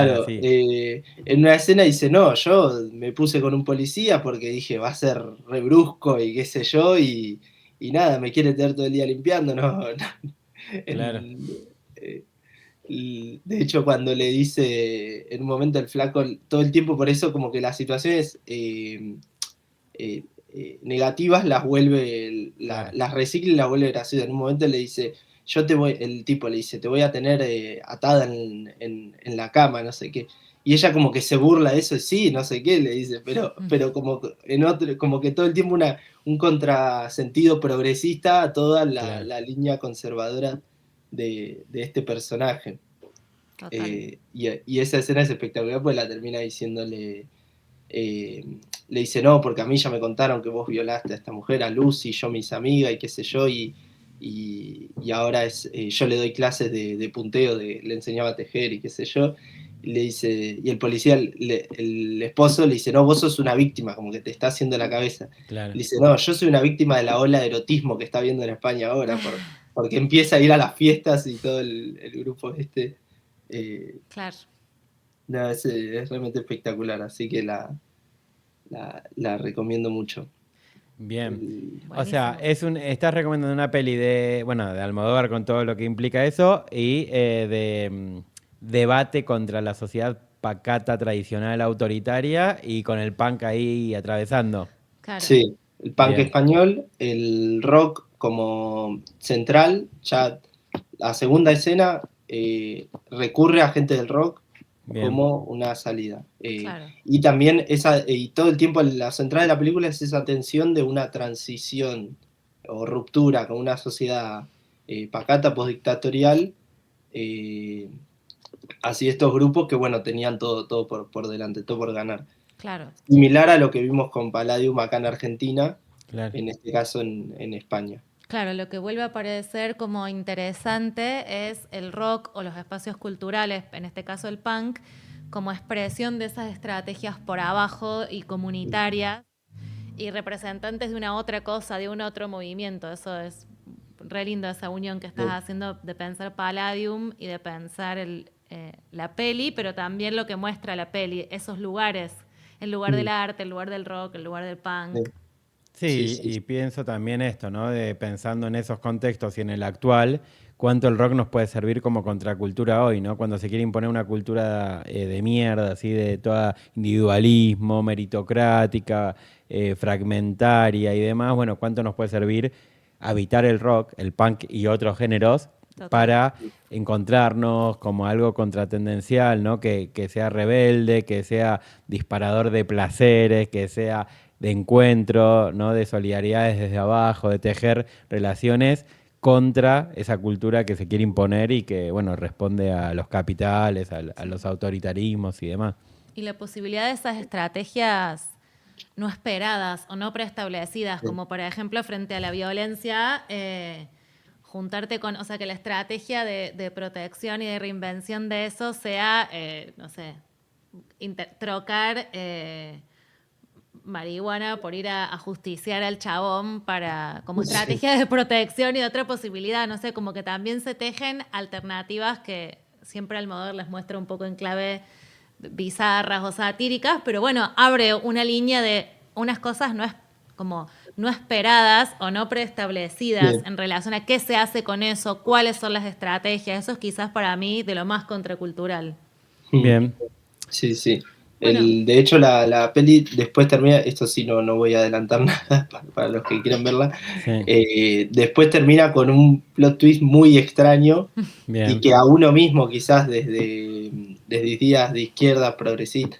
Claro, así. en una escena dice: no, yo me puse con un policía porque dije va a ser re brusco y qué sé yo, y nada, me quiere tener todo el día limpiando, no. Claro. En- eh, de hecho, cuando le dice en un momento el flaco, todo el tiempo por eso, como que las situaciones negativas las vuelve, Claro. las recicla y las vuelve graciosas. En un momento le dice: el tipo le dice, te voy a tener atada en la cama, no sé qué. Y ella como que se burla de eso, sí, no sé qué, le dice, pero como en otro, como que todo el tiempo un contrasentido progresista a toda Claro. la línea conservadora de este personaje. Total. Y esa escena es espectacular, pues la termina diciéndole, le dice, no, porque a mí ya me contaron que vos violaste a esta mujer, a Lucy, yo mis amigas y qué sé yo, y ahora yo le doy clases de punteo, le enseñaba a tejer y qué sé yo, y le dice, y el policía, el esposo le dice, no, vos sos una víctima, como que te está haciendo la cabeza. Claro. Le dice, no, yo soy una víctima de la ola de erotismo que está viendo en España ahora, porque empieza a ir a las fiestas y todo el grupo este. Claro. No, es realmente espectacular, así que la recomiendo mucho. Bien. El- O sea, Buenísimo. estás recomendando una peli de Almodóvar con todo lo que implica eso y de debate contra la sociedad pacata, tradicional, autoritaria y con el punk ahí atravesando. Claro. sí, el punk Bien. español, el rock como central, ya la segunda escena recurre a gente del rock Bien. como una salida. Claro. Y también y todo el tiempo la central de la película es esa tensión de una transición o ruptura con una sociedad pacata, postdictatorial, eh, así estos grupos que bueno, tenían todo por delante, todo por ganar. Claro. Similar a lo que vimos con Palladium acá en Argentina, Claro. en este caso en España. Claro, lo que vuelve a parecer como interesante es el rock o los espacios culturales, en este caso el punk, como expresión de esas estrategias por abajo y comunitarias y representantes de una otra cosa, de un otro movimiento. Eso es re lindo, esa unión que estás Sí. haciendo de pensar Palladium y de pensar la peli, pero también lo que muestra la peli, esos lugares, el lugar del arte, el lugar del rock, el lugar del punk. Sí, Sí. y pienso también esto, ¿no? De pensando en esos contextos y en el actual, cuánto el rock nos puede servir como contracultura hoy, ¿no? Cuando se quiere imponer una cultura de mierda, así de toda individualismo, meritocrática, fragmentaria y demás, bueno, cuánto nos puede servir habitar el rock, el punk y otros géneros Total. para encontrarnos como algo contratendencial, ¿no? Que sea rebelde, que sea disparador de placeres, que sea de encuentro, ¿no? De solidaridades desde abajo, de tejer relaciones contra esa cultura que se quiere imponer y que, bueno, responde a los capitales, a los autoritarismos y demás. Y la posibilidad de esas estrategias no esperadas o no preestablecidas, Sí. como por ejemplo frente a la violencia, juntarte con, o sea, que la estrategia de protección y de reinvención de eso sea, no sé, trocar marihuana por ir a justiciar al chabón para como Sí. estrategia de protección y de otra posibilidad, no sé, como que también se tejen alternativas que siempre Almodóvar les muestra un poco en clave bizarras o satíricas, pero bueno, abre una línea de unas cosas como no esperadas o no preestablecidas Sí. en relación a qué se hace con eso, cuáles son las estrategias. Eso es quizás para mí de lo más contracultural. Bien. Sí, sí. Bueno. De hecho, la peli después termina, esto sí no voy a adelantar nada para los que quieran verla, Sí. después termina con un plot twist muy extraño Bien. y que a uno mismo quizás desde ideas de izquierda progresista,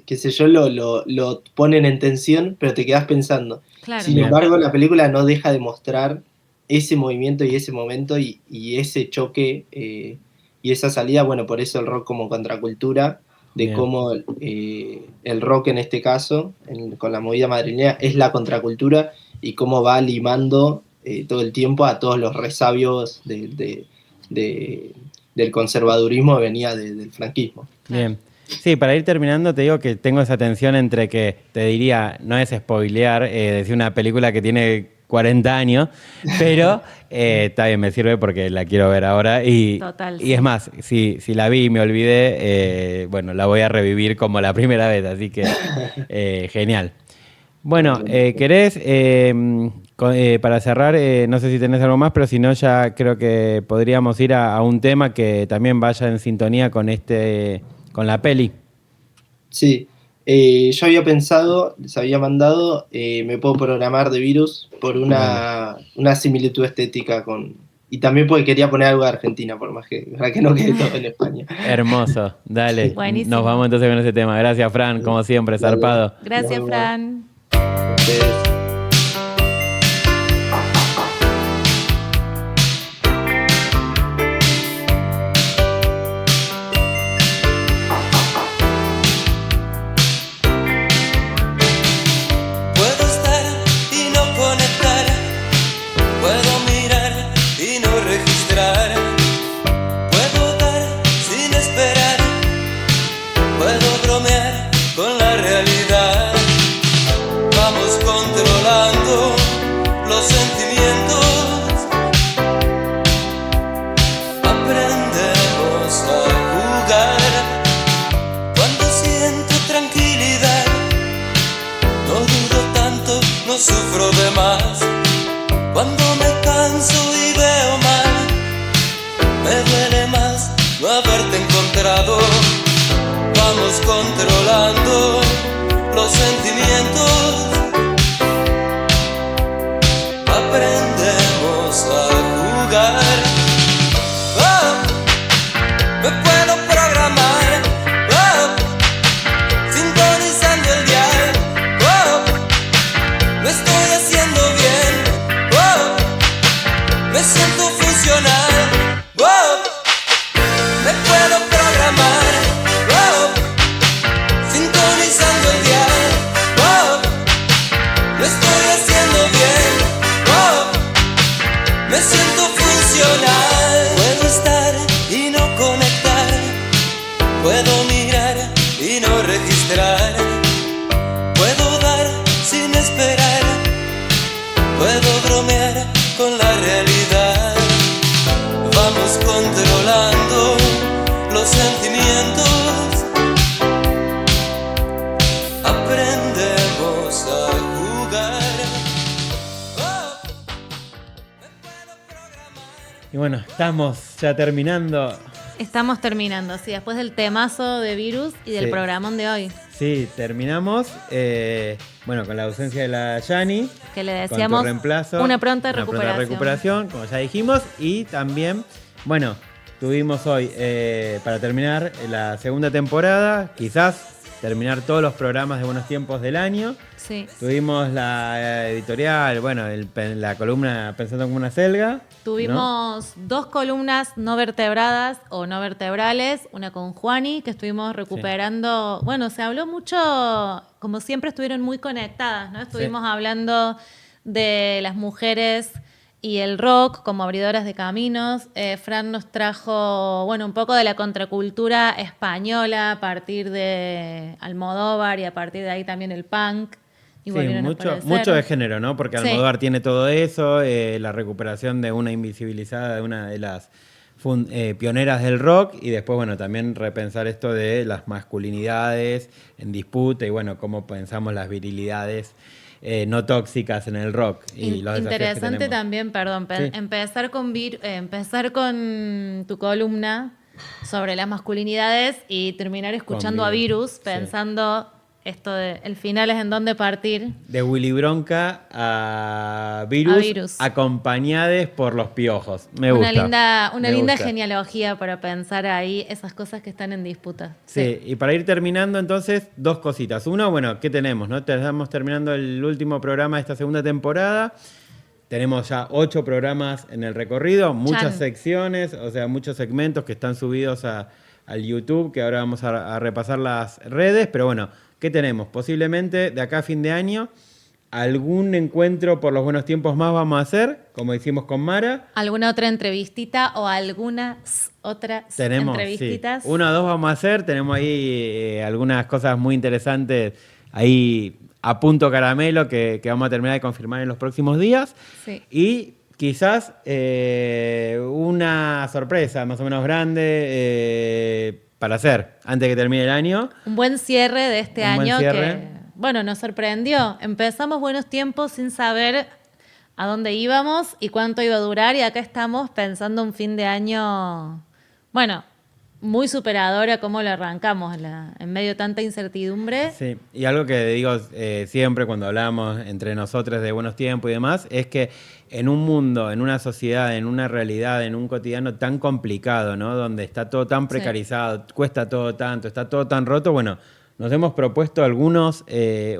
qué sé yo, lo ponen en tensión, pero te quedas pensando. Claro. Sin Bien. embargo, la película no deja de mostrar ese movimiento y ese momento y ese choque y esa salida, bueno, por eso el rock como contracultura, de Bien. cómo el rock en este caso, con la movida madrileña, es la contracultura y cómo va limando todo el tiempo a todos los resabios del conservadurismo que venía del franquismo. Bien. Sí, para ir terminando te digo que tengo esa tensión entre que, te diría, no es spoilear, decir una película que tiene 40 años, pero está bien, me sirve porque la quiero ver ahora Total, y sí. es más, si la vi y me olvidé, bueno, la voy a revivir como la primera vez, así que genial. Bueno, ¿querés, para cerrar, no sé si tenés algo más, pero si no ya creo que podríamos ir a un tema que también vaya en sintonía con la peli? Sí, yo había pensado, les había mandado, me puedo programar de virus por una similitud estética Y también porque quería poner algo de Argentina, por más que, para que no quede todo en España. Hermoso, dale. Buenísimo. Nos vamos entonces con ese tema. Gracias, Fran, como siempre, Dale. zarpado. Gracias, Nos vemos. Fran. Ustedes. Puedo estar y no conectar, puedo mirar y no registrar, puedo dar sin esperar, puedo bromear con la realidad. Vamos controlando los sentimientos, aprendemos a jugar. Cuando siento tranquilidad, no dudo tanto, no sufro de más. Cuando me canso y veo mal, me duele más no haberte encontrado. Vamos controlando los sentimientos, aprendemos a jugar. Oh, me puedo programar, oh, sintonizando el dial. Oh, lo estoy haciendo bien. Oh, me siento funcional. Oh, me puedo programar. Oh, sintonizando el dial. Oh, lo estoy haciendo bien. Oh, me siento funcional. Puedo estar y no conectar, puedo mirar y no registrar, puedo dar sin esperar, puedo bromear con la realidad. Vamos controlando los sentimientos, aprendemos a jugar. Oh, me puedo programar. Y bueno, estamos ya terminando. Estamos terminando, sí, después del temazo de Virus y del Sí. programón de hoy, Sí, terminamos. Bueno, con la ausencia de la Yani. que le Con tu decíamos reemplazo, una pronta recuperación. como ya dijimos. Y también, bueno, tuvimos hoy, para terminar la segunda temporada, quizás terminar todos los programas de Buenos Tiempos del año. Sí. Tuvimos la editorial, bueno, la columna Pensando como una selga. ¿no? Tuvimos 2 columnas no vertebradas o no vertebrales, una con Juani, que estuvimos recuperando. Bueno, se habló mucho, como siempre estuvieron muy conectadas, ¿no? Estuvimos hablando de las mujeres y el rock como abridoras de caminos. Fran nos trajo, bueno, un poco de la contracultura española a partir de Almodóvar y a partir de ahí también el punk. Y Sí, volvieron a mucho, aparecer. mucho de género, ¿no? Porque Sí. Almodóvar tiene todo eso, la recuperación de una invisibilizada, de una de las pioneras del rock, y después, bueno, también repensar esto de las masculinidades en disputa y, bueno, cómo pensamos las virilidades no tóxicas en el rock. Y los desafíos que Interesante tenemos. también, perdón, Sí. empezar con tu columna sobre las masculinidades y terminar escuchando a Virus, Virus, sí. pensando esto de el final es en dónde partir. De Willy Bronca a Virus, Virus. acompañades por los piojos. Me gusta. Una Me linda gusta. genealogía para pensar ahí esas cosas que están en disputa. Sí, y para ir terminando entonces, 2 cositas. Uno, bueno, ¿qué tenemos? ¿No? Estamos terminando el último programa de esta segunda temporada. Tenemos ya 8 programas en el recorrido, muchas Chan. secciones, o sea, muchos segmentos que están subidos al YouTube, que ahora vamos a repasar las redes, pero bueno, ¿qué tenemos? Posiblemente de acá a fin de año, algún encuentro por los buenos tiempos más vamos a hacer, como hicimos con Mara. ¿Alguna otra entrevistita o algunas otras Tenemos, entrevistitas? sí, 1 o 2 vamos a hacer. Tenemos ahí algunas cosas muy interesantes ahí a punto caramelo que vamos a terminar de confirmar en los próximos días. Sí. Y quizás una sorpresa más o menos grande para hacer antes de que termine el año. Un buen cierre de este Un buen año cierre. que, bueno, nos sorprendió. Empezamos buenos tiempos sin saber a dónde íbamos y cuánto iba a durar, y acá estamos pensando un fin de año, bueno, muy superadora cómo lo arrancamos en medio de tanta incertidumbre. Sí, y algo que digo siempre cuando hablamos entre nosotros de buenos tiempos y demás, es que en un mundo, en una sociedad, en una realidad, en un cotidiano tan complicado, ¿no? Donde está todo tan precarizado, cuesta todo tanto, está todo tan roto, bueno, nos hemos propuesto algunos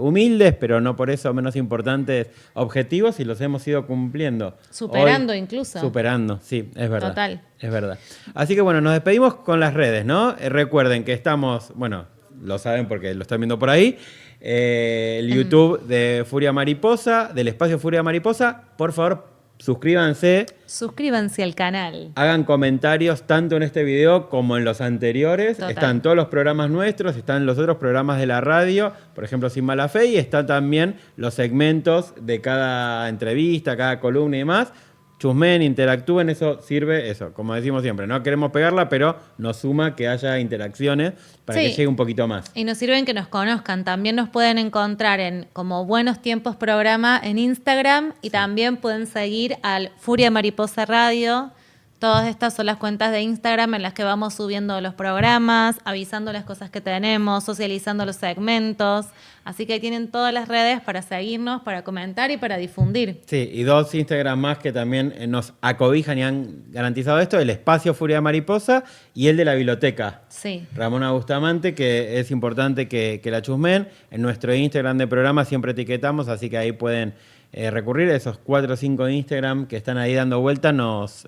humildes, pero no por eso menos importantes, objetivos y los hemos ido cumpliendo. Superando Hoy, incluso. Superando, sí, es verdad. Total. Es verdad. Así que bueno, nos despedimos con las redes, ¿no? Recuerden que estamos, bueno, lo saben porque lo están viendo por ahí, el YouTube de Furia Mariposa, del espacio Furia Mariposa. Por favor, suscríbanse. Suscríbanse al canal. Hagan comentarios tanto en este video como en los anteriores. Total. Están todos los programas nuestros, están los otros programas de la radio, por ejemplo, Sin Mala Fe, y están también los segmentos de cada entrevista, cada columna y demás. Chusmen, interactúen, eso sirve, eso, como decimos siempre, no queremos pegarla, pero nos suma que haya interacciones para Sí. que llegue un poquito más. Y nos sirven que nos conozcan. También nos pueden encontrar en como Buenos Tiempos Programa en Instagram y también pueden seguir al Furia Mariposa Radio. Todas estas son las cuentas de Instagram en las que vamos subiendo los programas, avisando las cosas que tenemos, socializando los segmentos. Así que ahí tienen todas las redes para seguirnos, para comentar y para difundir. Sí, y 2 Instagram más que también nos acobijan y han garantizado esto, el espacio Furia Mariposa y el de la biblioteca. Sí. Ramona Bustamante, que es importante que la chusmen. En nuestro Instagram de programa siempre etiquetamos, así que ahí pueden recurrir a esos 4 o 5 de Instagram que están ahí dando vuelta, nos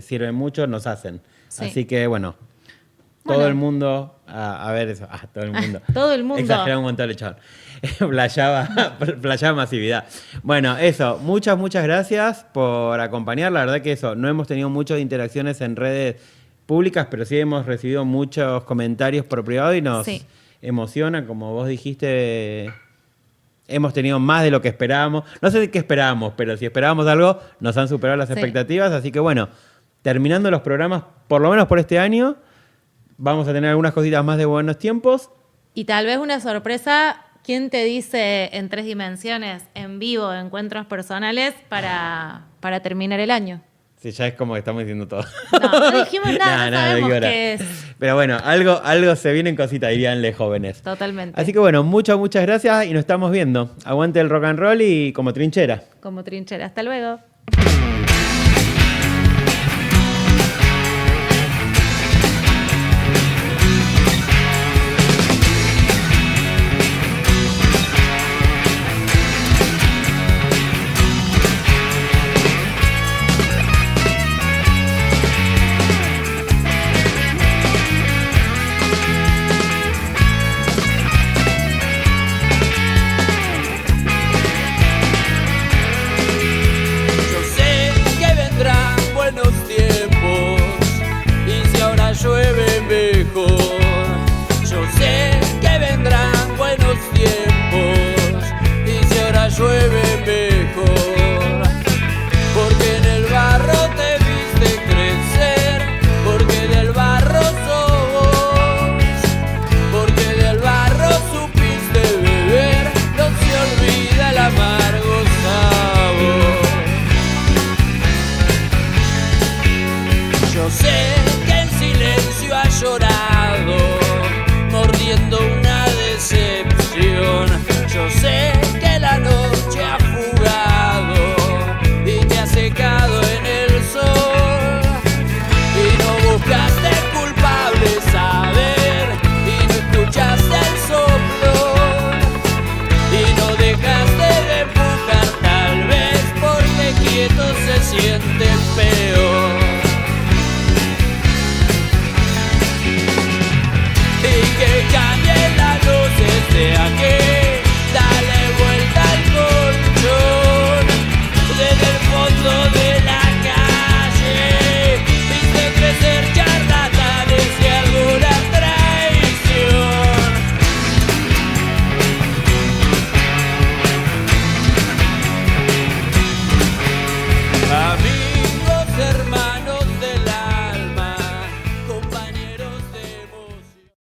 sirven mucho, nos hacen. Sí. Así que bueno, todo Bueno. el mundo, a ver eso, todo el mundo. Todo el mundo. Exageraba un montón el chaval. Playaba masividad. Bueno, eso, muchas gracias por acompañar. La verdad que eso, no hemos tenido muchas interacciones en redes públicas, pero sí hemos recibido muchos comentarios por privado y nos Sí. emociona, como vos dijiste. Hemos tenido más de lo que esperábamos. No sé de qué esperábamos, pero si esperábamos algo, nos han superado las Sí. expectativas. Así que bueno, terminando los programas, por lo menos por este año, vamos a tener algunas cositas más de buenos tiempos. Y tal vez una sorpresa, ¿quién te dice en 3 dimensiones, en vivo, encuentros personales para terminar el año? Sí, ya es como que estamos diciendo todo. No dijimos nada, no sabemos digo nada. qué es. Pero bueno, algo se viene en cosita, diríanle jóvenes. Totalmente. Así que bueno, muchas gracias y nos estamos viendo. Aguante el rock and roll y como trinchera. Como trinchera. Hasta luego.